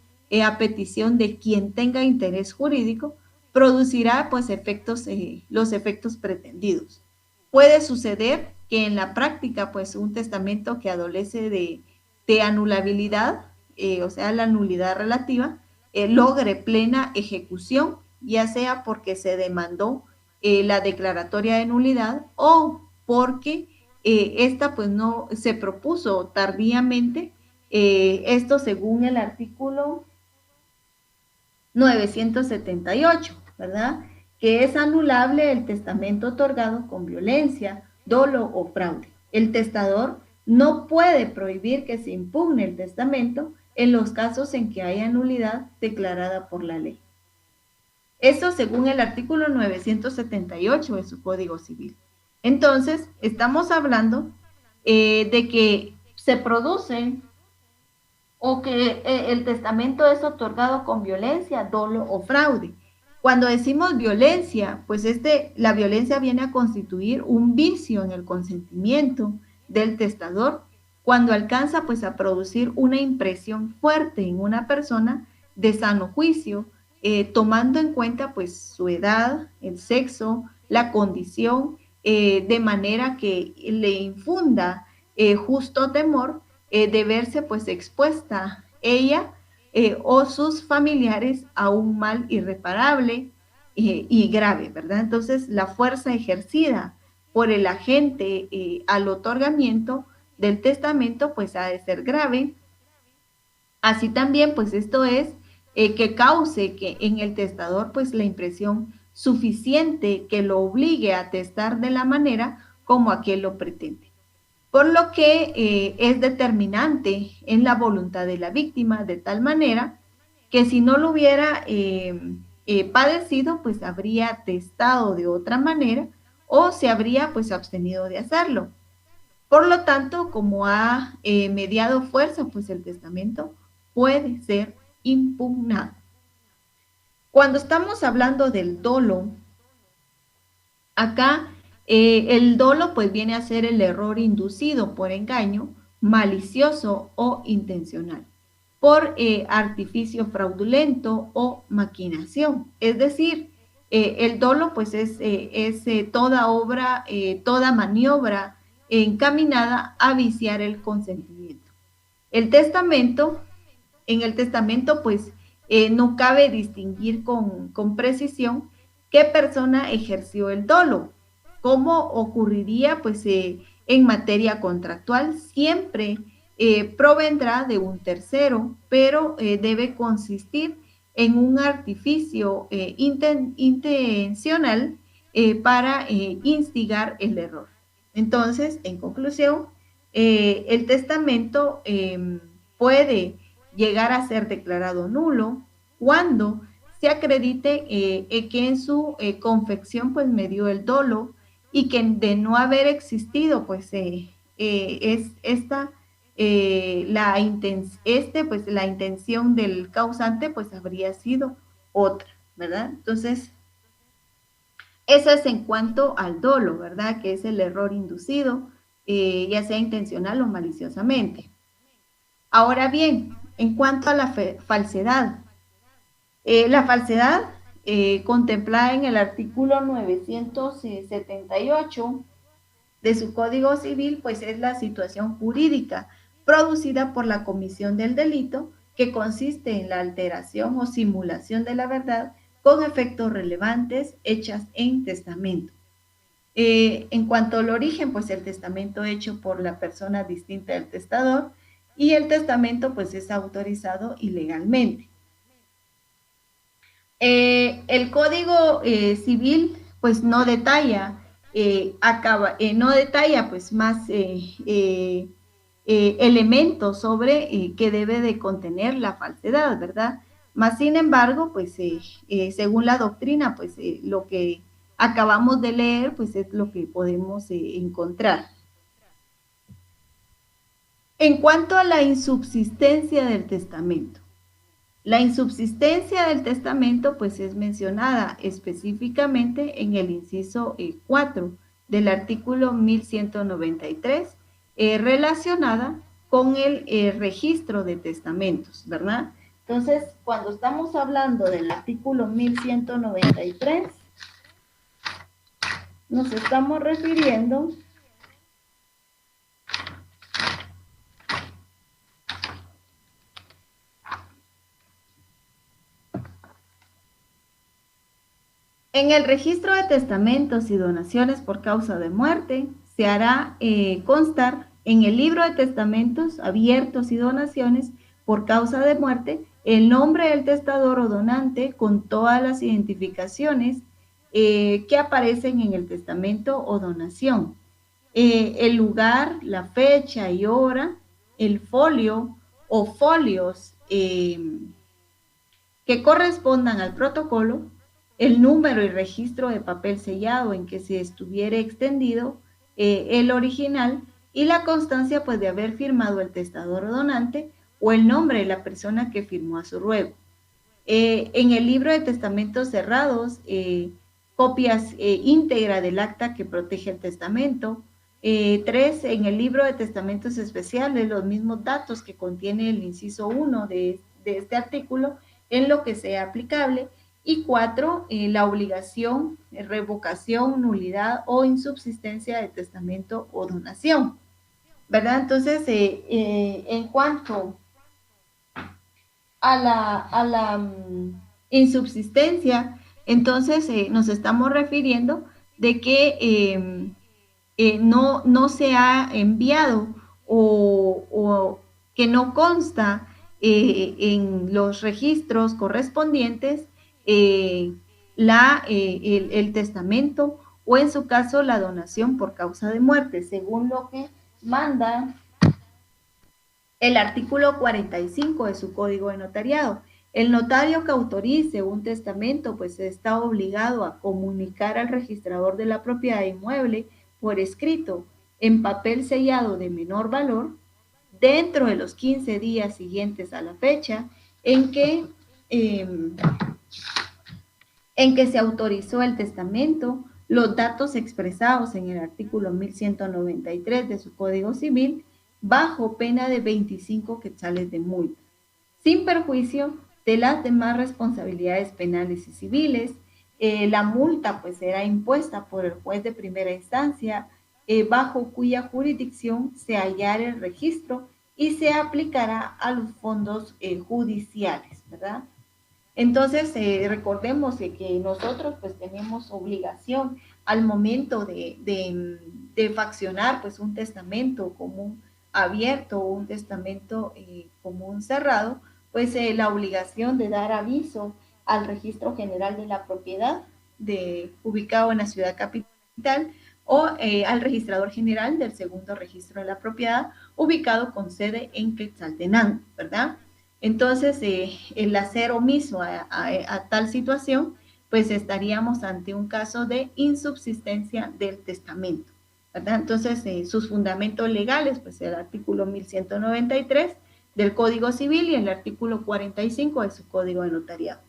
a petición de quien tenga interés jurídico, producirá pues los efectos pretendidos. Puede suceder que en la práctica, pues un testamento que adolece de anulabilidad, o sea, la nulidad relativa, logre plena ejecución, ya sea porque se demandó la declaratoria de nulidad o porque esta pues no se propuso tardíamente, esto según el artículo 978, ¿verdad? Que es anulable el testamento otorgado con violencia, dolo o fraude. El testador no puede prohibir que se impugne el testamento en los casos en que haya nulidad declarada por la ley. Eso según el artículo 978 de su Código Civil. Entonces, estamos hablando de que se produce o que el testamento es otorgado con violencia, dolo o fraude. Cuando decimos violencia, pues la violencia viene a constituir un vicio en el consentimiento del testador cuando alcanza pues a producir una impresión fuerte en una persona de sano juicio, tomando en cuenta pues su edad, el sexo, la condición, de manera que le infunda justo temor de verse pues expuesta ella o sus familiares a un mal irreparable y grave, ¿verdad? Entonces, la fuerza ejercida por el agente al otorgamiento del testamento, pues ha de ser grave. Así también, pues esto es que cause que en el testador, pues la impresión suficiente que lo obligue a atestar de la manera como aquel lo pretende. Por lo que es determinante en la voluntad de la víctima, de tal manera que si no lo hubiera padecido, pues habría atestado de otra manera o se habría pues abstenido de hacerlo. Por lo tanto, como ha mediado fuerza, pues el testamento puede ser impugnado. Cuando estamos hablando del dolo, acá el dolo pues viene a ser el error inducido por engaño, malicioso o intencional, por artificio fraudulento o maquinación. Es decir, el dolo pues es toda obra, toda maniobra encaminada a viciar el consentimiento. En el testamento pues no cabe distinguir con precisión qué persona ejerció el dolo. ¿Cómo ocurriría? Pues en materia contractual siempre provendrá de un tercero, pero debe consistir en un artificio intencional para instigar el error. Entonces, en conclusión, el testamento puede llegar a ser declarado nulo cuando se acredite que en su confección pues medió el dolo y que de no haber existido pues es esta la intención del causante pues habría sido otra, ¿verdad? Entonces, eso es en cuanto al dolo, ¿verdad? Que es el error inducido, ya sea intencional o maliciosamente. Ahora bien, en cuanto a la falsedad, la falsedad contemplada en el artículo 978 de su Código Civil, pues es la situación jurídica producida por la comisión del delito, que consiste en la alteración o simulación de la verdad con efectos relevantes hechas en testamento. En cuanto al origen, pues el testamento hecho por la persona distinta del testador, y el testamento pues es autorizado ilegalmente. El Código Civil pues no detalla, no detalla pues más elementos sobre qué debe de contener la falsedad, ¿verdad? Más sin embargo, pues según la doctrina, pues lo que acabamos de leer, pues es lo que podemos encontrar. En cuanto a la insubsistencia del testamento, la insubsistencia del testamento pues es mencionada específicamente en el inciso 4 del artículo 1193, relacionada con el registro de testamentos, ¿verdad? Entonces, cuando estamos hablando del artículo 1193, nos estamos refiriendo en el registro de testamentos y donaciones por causa de muerte. Se hará constar en el libro de testamentos abiertos y donaciones por causa de muerte el nombre del testador o donante con todas las identificaciones que aparecen en el testamento o donación, el lugar, la fecha y hora, el folio o folios que correspondan al protocolo, el número y registro de papel sellado en que se estuviera extendido el original, y la constancia pues de haber firmado el testador o donante o el nombre de la persona que firmó a su ruego. En el libro de testamentos cerrados, copias íntegra del acta que protege el testamento. 3. En el libro de testamentos especiales, los mismos datos que contiene el inciso 1 de este artículo en lo que sea aplicable. Y 4, la obligación, revocación, nulidad o insubsistencia de testamento o donación, ¿verdad? Entonces, en cuanto a la insubsistencia, entonces nos estamos refiriendo de que no se ha enviado o que no consta en los registros correspondientes el testamento, o en su caso la donación por causa de muerte, según lo que manda el artículo 45 de su Código de Notariado. El notario que autorice un testamento pues está obligado a comunicar al registrador de la propiedad inmueble por escrito, en papel sellado de menor valor, dentro de los 15 días siguientes a la fecha en que se autorizó el testamento, los datos expresados en el artículo 1193 de su Código Civil, bajo pena de 25 quetzales de multa, sin perjuicio de las demás responsabilidades penales y civiles. La multa pues será impuesta por el juez de primera instancia, bajo cuya jurisdicción se hallara el registro, y se aplicará a los fondos judiciales, ¿verdad? Entonces, recordemos que nosotros pues tenemos obligación al momento de faccionar pues un testamento común abierto o un testamento común cerrado, pues la obligación de dar aviso al Registro General de la Propiedad ubicado en la ciudad capital, o al registrador general del segundo registro de la propiedad ubicado con sede en Quetzaltenango, ¿verdad? Entonces, el hacer omiso a tal situación, pues estaríamos ante un caso de insubsistencia del testamento, ¿verdad? Entonces, sus fundamentos legales, pues el artículo 1193 del Código Civil y el artículo 45 de su Código de Notariado.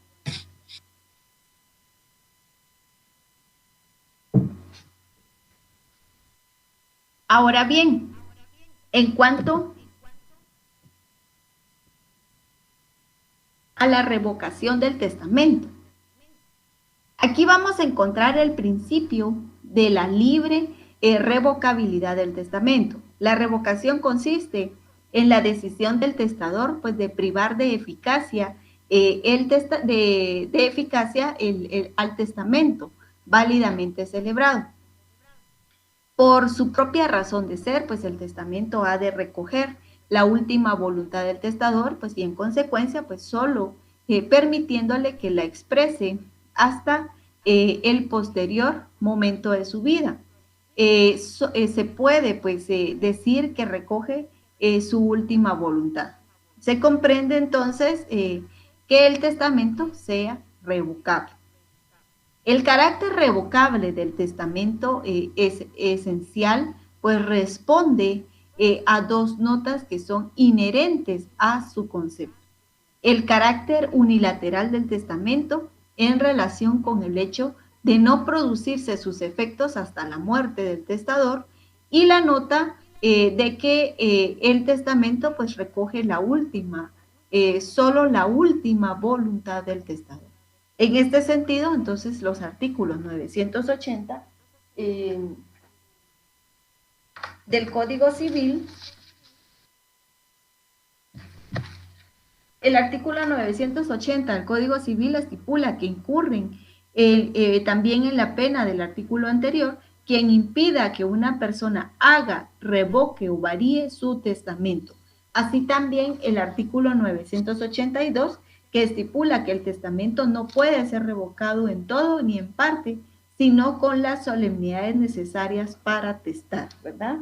Ahora bien, en cuanto a la revocación del testamento, aquí vamos a encontrar el principio de la libre revocabilidad del testamento. La revocación consiste en la decisión del testador, pues, de privar de eficacia al testamento válidamente celebrado. Por su propia razón de ser, pues el testamento ha de recoger la última voluntad del testador, pues y en consecuencia, pues solo permitiéndole que la exprese hasta el posterior momento de su vida. Se puede, pues, decir que recoge su última voluntad. Se comprende entonces que el testamento sea revocable. El carácter revocable del testamento es esencial, pues responde a dos notas que son inherentes a su concepto. El carácter unilateral del testamento en relación con el hecho de no producirse sus efectos hasta la muerte del testador, y la nota de que el testamento pues recoge la última, solo la última voluntad del testador. En este sentido, entonces, los artículos 980 del Código Civil, el artículo 980 del Código Civil estipula que incurren también en la pena del artículo anterior quien impida que una persona haga, revoque o varíe su testamento. Así también el artículo 982 que estipula que el testamento no puede ser revocado en todo ni en parte, sino con las solemnidades necesarias para testar, ¿verdad?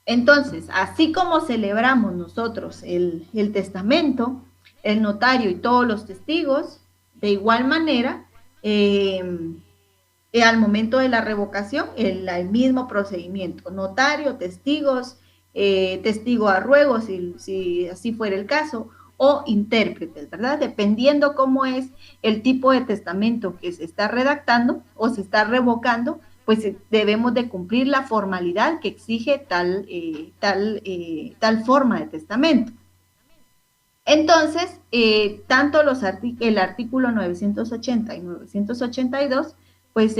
Entonces, así como celebramos nosotros el testamento, el notario y todos los testigos, de igual manera, al momento de la revocación, el mismo procedimiento, notario, testigos, testigo a ruego, si así fuera el caso, o intérpretes, ¿verdad? Dependiendo cómo es el tipo de testamento que se está redactando o se está revocando, pues debemos de cumplir la formalidad que exige tal forma de testamento. Entonces, tanto el artículo 980 y 982, pues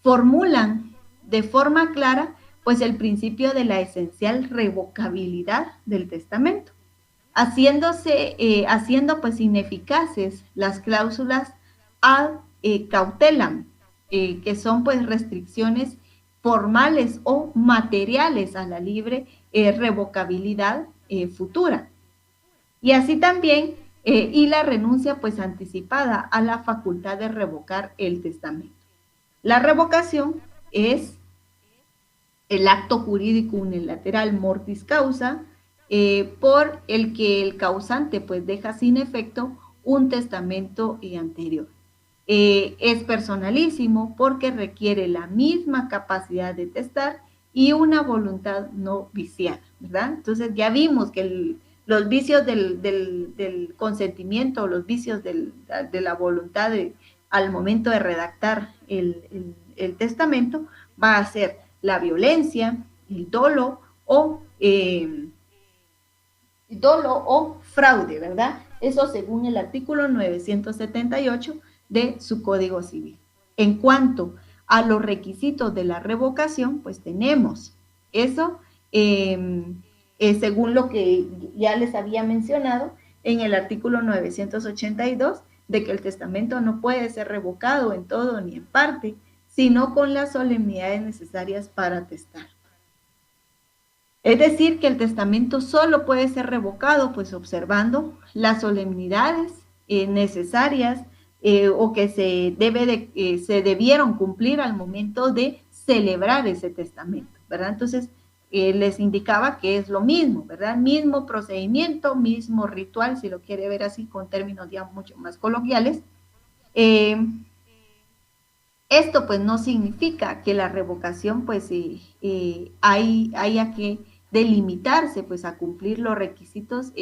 formulan de forma clara, pues el principio de la esencial revocabilidad del testamento, haciendo pues ineficaces las cláusulas ad cautelam, que son pues restricciones formales o materiales a la libre revocabilidad futura. Y así también, y la renuncia pues anticipada a la facultad de revocar el testamento. La revocación es el acto jurídico unilateral mortis causa, por el que el causante pues deja sin efecto un testamento anterior. Es personalísimo porque requiere la misma capacidad de testar y una voluntad no viciada, ¿verdad? Entonces ya vimos que los vicios del consentimiento, los vicios de la voluntad al momento de redactar el testamento va a ser la violencia, el dolo o fraude, ¿verdad? Eso según el artículo 978 de su Código Civil. En cuanto a los requisitos de la revocación, pues tenemos eso, según lo que ya les había mencionado en el artículo 982, de que el testamento no puede ser revocado en todo ni en parte, sino con las solemnidades necesarias para testar. Es decir, que el testamento solo puede ser revocado, pues observando las solemnidades necesarias o que se debieron cumplir al momento de celebrar ese testamento, ¿verdad? Entonces, les indicaba que es lo mismo, ¿verdad? Mismo procedimiento, mismo ritual, si lo quiere ver así con términos ya mucho más coloquiales. Esto pues no significa que la revocación pues haya que delimitarse pues a cumplir los requisitos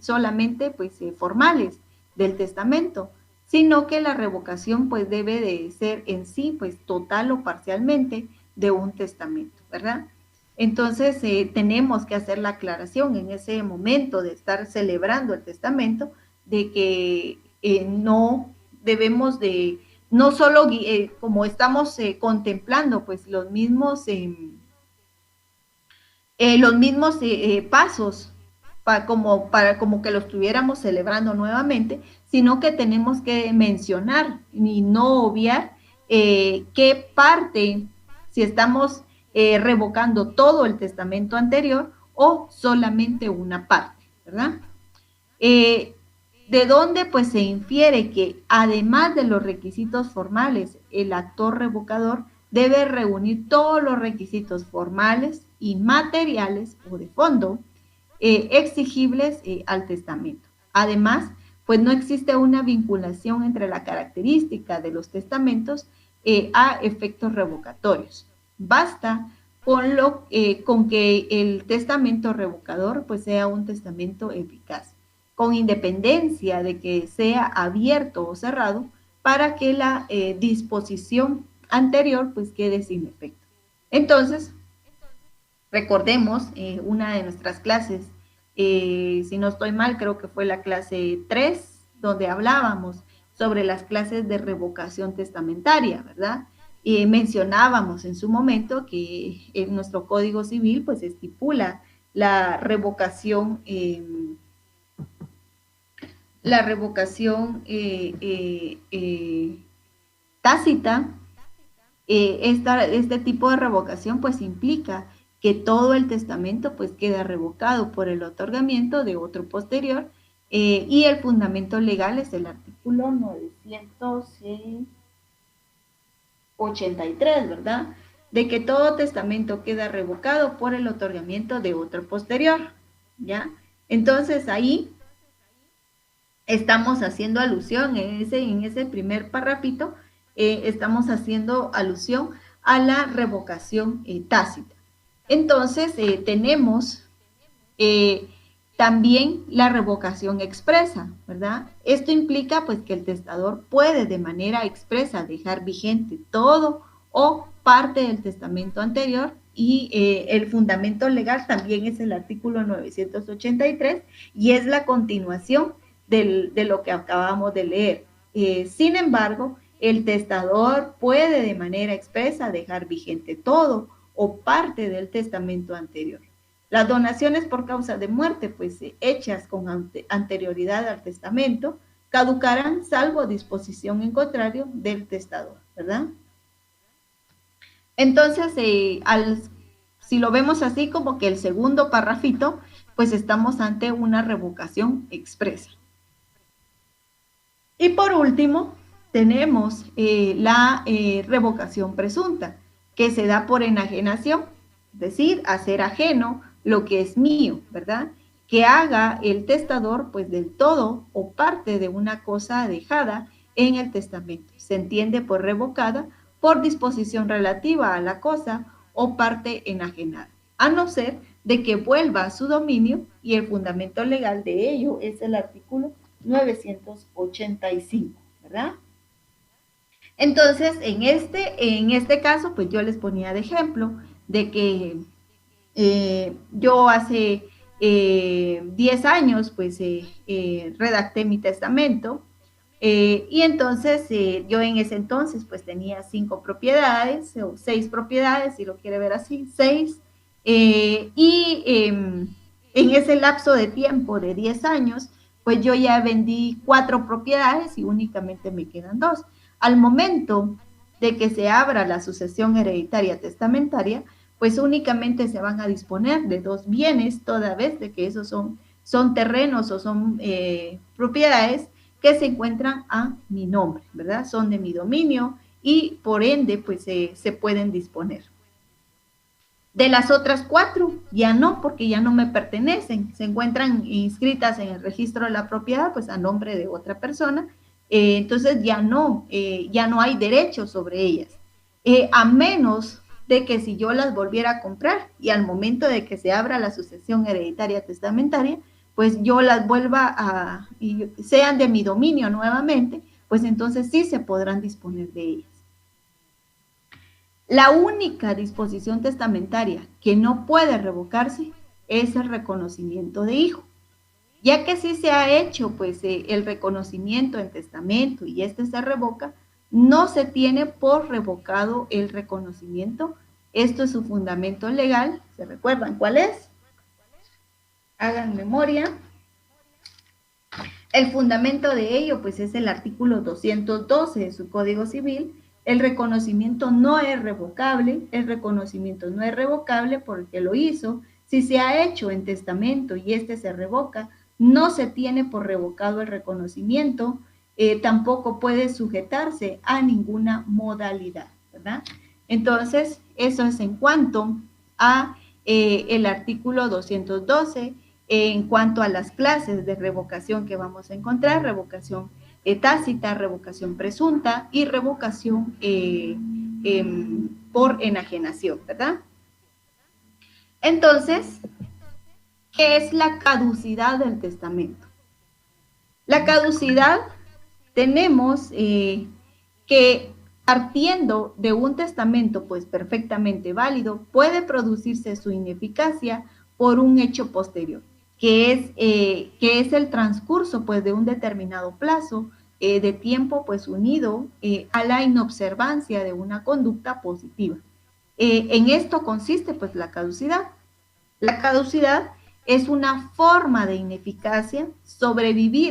solamente pues formales del testamento, sino que la revocación pues debe de ser en sí pues total o parcialmente de un testamento, ¿verdad? Entonces tenemos que hacer la aclaración en ese momento de estar celebrando el testamento de que no debemos de no solo como estamos contemplando, pues los mismos pasos como que lo estuviéramos celebrando nuevamente, sino que tenemos que mencionar y no obviar qué parte, si estamos revocando todo el testamento anterior o solamente una parte, ¿verdad? De donde pues se infiere que además de los requisitos formales, el actor revocador debe reunir todos los requisitos formales y materiales o de fondo exigibles al testamento. Además, pues no existe una vinculación entre la característica de los testamentos a efectos revocatorios. Basta con que el testamento revocador pues sea un testamento eficaz, con independencia de que sea abierto o cerrado, para que la disposición anterior pues quede sin efecto. Entonces, recordemos una de nuestras clases, si no estoy mal, creo que fue la clase 3, donde hablábamos sobre las clases de revocación testamentaria, ¿verdad? Mencionábamos en su momento que en nuestro Código Civil pues estipula la revocación tácita. Este tipo de revocación pues implica que todo el testamento pues queda revocado por el otorgamiento de otro posterior y el fundamento legal es el artículo 983, ¿verdad? De que todo testamento queda revocado por el otorgamiento de otro posterior, ¿ya? Entonces ahí estamos haciendo alusión en ese primer parrafito, estamos haciendo alusión a la revocación tácita. Entonces, tenemos también la revocación expresa, ¿verdad? Esto implica pues que el testador puede de manera expresa dejar vigente todo o parte del testamento anterior y el fundamento legal también es el artículo 983 y es la continuación de lo que acabamos de leer. Sin embargo, el testador puede de manera expresa dejar vigente todo o parte del testamento anterior. Las donaciones por causa de muerte, pues hechas con anterioridad al testamento, caducarán salvo disposición en contrario del testador, ¿verdad? Entonces, si lo vemos así como que el segundo parrafito, pues estamos ante una revocación expresa. Y por último, tenemos la revocación presunta, que se da por enajenación, es decir, hacer ajeno lo que es mío, ¿verdad? Que haga el testador, pues del todo o parte de una cosa dejada en el testamento. Se entiende por revocada por disposición relativa a la cosa o parte enajenada, a no ser de que vuelva a su dominio y el fundamento legal de ello es el artículo 985, ¿verdad? Entonces, en este caso, pues yo les ponía de ejemplo de que yo hace 10 años, pues redacté mi testamento y entonces yo en ese entonces, pues tenía 5 propiedades o 6 propiedades, si lo quiere ver así, 6, y en ese lapso de tiempo de 10 años, pues yo ya vendí 4 propiedades y únicamente me quedan 2. Al momento de que se abra la sucesión hereditaria testamentaria, pues únicamente se van a disponer de 2 bienes, toda vez de que esos son terrenos o son propiedades que se encuentran a mi nombre, ¿verdad? Son de mi dominio y por ende, pues se pueden disponer. De las otras 4, ya no, porque ya no me pertenecen, se encuentran inscritas en el registro de la propiedad, pues a nombre de otra persona, entonces ya no hay derecho sobre ellas, a menos de que si yo las volviera a comprar y al momento de que se abra la sucesión hereditaria testamentaria, pues yo las vuelva y sean de mi dominio nuevamente, pues entonces sí se podrán disponer de ellas. La única disposición testamentaria que no puede revocarse es el reconocimiento de hijo. Ya que sí se ha hecho pues el reconocimiento en testamento y este se revoca, no se tiene por revocado el reconocimiento. Esto es su fundamento legal. ¿Se recuerdan cuál es? Hagan memoria. El fundamento de ello, pues, es el artículo 212 de su Código Civil. El reconocimiento no es revocable. El reconocimiento no es revocable porque lo hizo. Si se ha hecho en testamento y este se revoca, no se tiene por revocado el reconocimiento. Tampoco puede sujetarse a ninguna modalidad, ¿verdad? Entonces, eso es en cuanto a el artículo 212. En cuanto a las clases de revocación que vamos a encontrar: revocación tácita, revocación presunta y revocación por enajenación, ¿verdad? Entonces, ¿qué es la caducidad del testamento? La caducidad, tenemos que, partiendo de un testamento pues perfectamente válido, puede producirse su ineficacia por un hecho posterior, que es el transcurso pues de un determinado plazo de tiempo pues unido a la inobservancia de una conducta positiva. En esto consiste pues la caducidad. La caducidad es una forma de ineficacia sobrevenida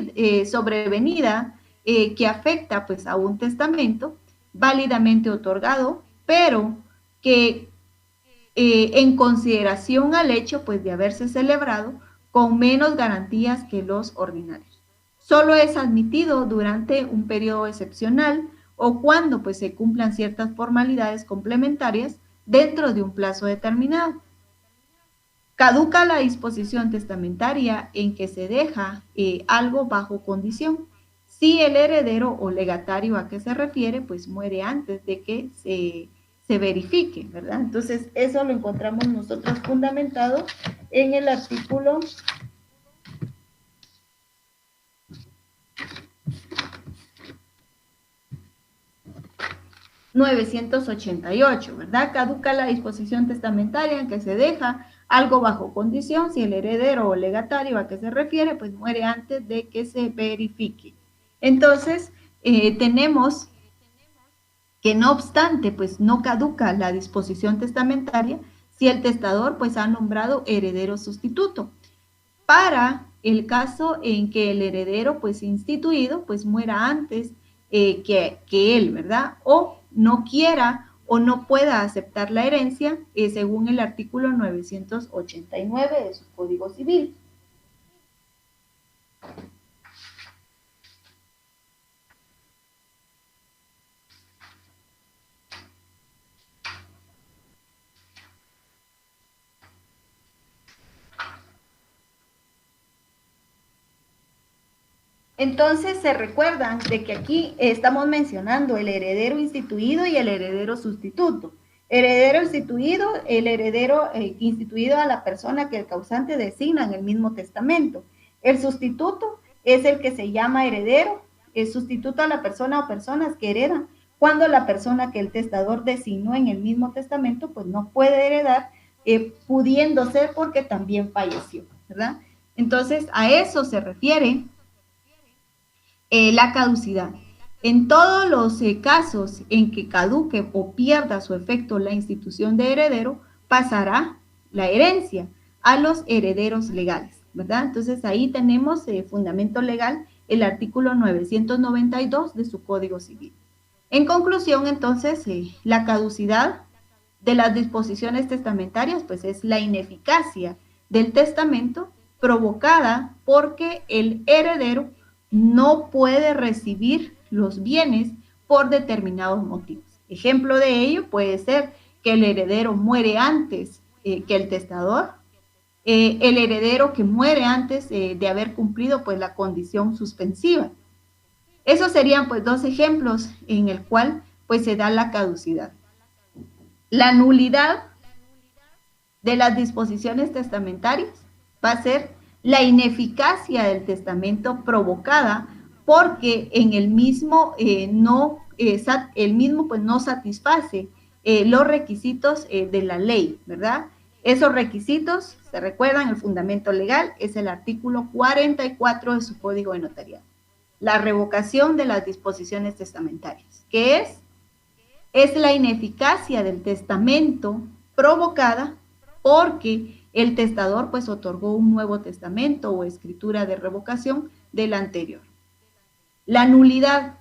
que afecta pues a un testamento válidamente otorgado, pero que en consideración al hecho pues de haberse celebrado con menos garantías que los ordinarios. Solo es admitido durante un periodo excepcional o cuando pues se cumplan ciertas formalidades complementarias dentro de un plazo determinado. Caduca la disposición testamentaria en que se deja algo bajo condición si el heredero o legatario a que se refiere pues muere antes de que se verifique, ¿verdad? Entonces, eso lo encontramos nosotros fundamentado en el artículo 988, ¿verdad? Caduca la disposición testamentaria en que se deja algo bajo condición si el heredero o legatario a que se refiere pues muere antes de que se verifique. Entonces, tenemos que no obstante pues no caduca la disposición testamentaria si el testador pues ha nombrado heredero sustituto, para el caso en que el heredero pues instituido pues muera antes que él, ¿verdad? O no quiera o no pueda aceptar la herencia según el artículo 989 de su Código Civil. Entonces, se recuerdan de que aquí estamos mencionando el heredero instituido y el heredero sustituto. Heredero instituido, el heredero instituido a la persona que el causante designa en el mismo testamento. El sustituto es el que se llama heredero, el sustituto a la persona o personas que heredan cuando la persona que el testador designó en el mismo testamento pues no puede heredar, pudiendo ser porque también falleció, ¿verdad? Entonces, a eso se refiere la caducidad. En todos los casos en que caduque o pierda su efecto la institución de heredero, pasará la herencia a los herederos legales, ¿verdad? Entonces ahí tenemos fundamento legal el artículo 992 de su Código Civil. En conclusión, entonces, la caducidad de las disposiciones testamentarias, pues es la ineficacia del testamento provocada porque el heredero no puede recibir los bienes por determinados motivos. Ejemplo de ello puede ser que el heredero muere antes que el testador, el heredero que muere antes de haber cumplido pues la condición suspensiva. Esos serían pues dos ejemplos en el cual pues se da la caducidad. La nulidad de las disposiciones testamentarias va a ser la ineficacia del testamento provocada porque en el mismo pues no satisface los requisitos de la ley, ¿verdad? Esos requisitos, se recuerdan, el fundamento legal es el artículo 44 de su Código de Notariado. la revocación de las disposiciones testamentarias, que es la ineficacia del testamento provocada porque el testador pues otorgó un nuevo testamento o escritura de revocación del anterior. La nulidad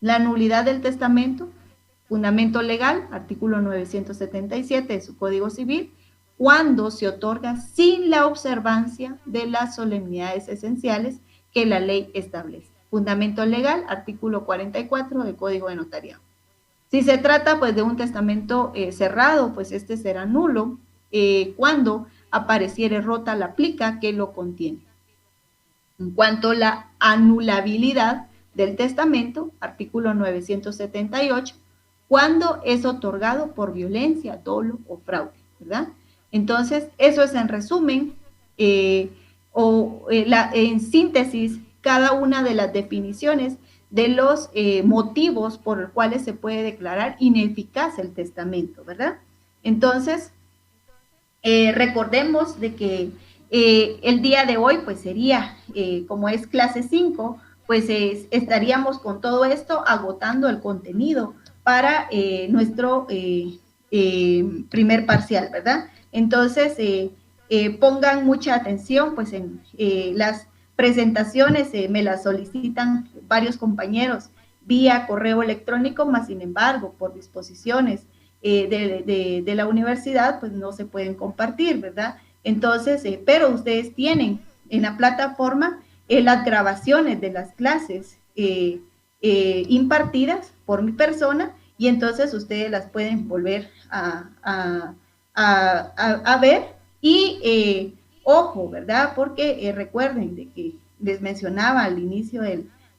del testamento, fundamento legal, artículo 977 de su Código Civil, cuando se otorga sin la observancia de las solemnidades esenciales que la ley establece. Fundamento legal, artículo 44 del Código de Notariado. Si se trata pues de un testamento cerrado, pues este será nulo cuando apareciere rota la plica que lo contiene. En cuanto a la anulabilidad del testamento, artículo 978, cuando es otorgado por violencia, dolo o fraude, ¿verdad? Entonces, eso es en resumen, en síntesis, cada una de las definiciones de los motivos por los cuales se puede declarar ineficaz el testamento, ¿verdad? Entonces, recordemos de que el día de hoy, pues sería, como es clase 5, pues estaríamos con todo esto agotando el contenido para nuestro primer parcial, ¿verdad? Entonces, pongan mucha atención, pues en las presentaciones me las solicitan varios compañeros vía correo electrónico, más sin embargo, por disposiciones de la universidad, pues no se pueden compartir, ¿verdad? Entonces, pero ustedes tienen en la plataforma las grabaciones de las clases impartidas por mi persona y entonces ustedes las pueden volver a ver y ojo, ¿verdad? Porque recuerden de que les mencionaba al inicio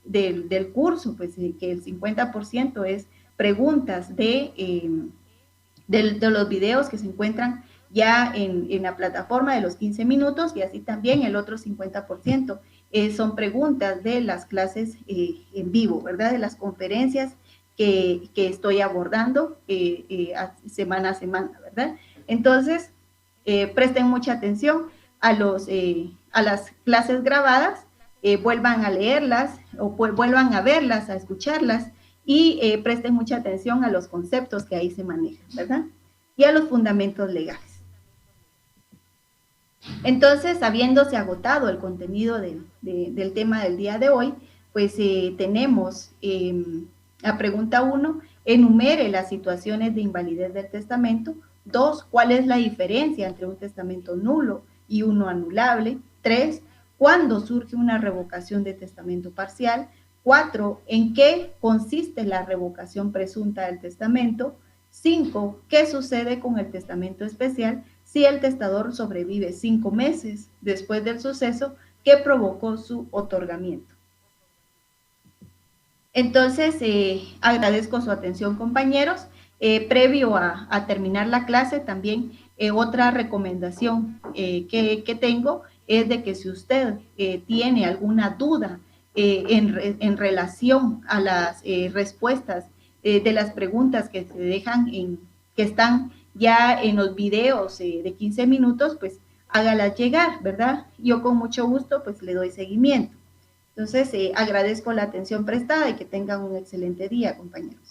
del curso, pues que el 50% es preguntas de los videos que se encuentran ya en la plataforma de los 15 minutos y así también el otro 50% son preguntas de las clases en vivo, ¿verdad? De las conferencias que estoy abordando semana a semana, ¿verdad? Entonces, presten mucha atención a las clases grabadas, vuelvan a leerlas o vuelvan a verlas, a escucharlas y presten mucha atención a los conceptos que ahí se manejan, ¿verdad? Y a los fundamentos legales. Entonces, habiéndose agotado el contenido del tema del día de hoy, pues tenemos la pregunta 1, enumere las situaciones de invalidez del testamento. 2, ¿cuál es la diferencia entre un testamento nulo y uno anulable? 3, ¿cuándo surge una revocación de testamento parcial? 4, ¿en qué consiste la revocación presunta del testamento? 5, ¿qué sucede con el testamento especial si el testador sobrevive 5 meses después del suceso que provocó su otorgamiento? Entonces, agradezco su atención, compañeros. Previo a terminar la clase, también otra recomendación que tengo es de que si usted tiene alguna duda en relación a las respuestas de las preguntas que se dejan que están ya en los videos de 15 minutos, pues hágalas llegar, ¿verdad? Yo con mucho gusto pues le doy seguimiento. Entonces, agradezco la atención prestada y que tengan un excelente día, compañeros.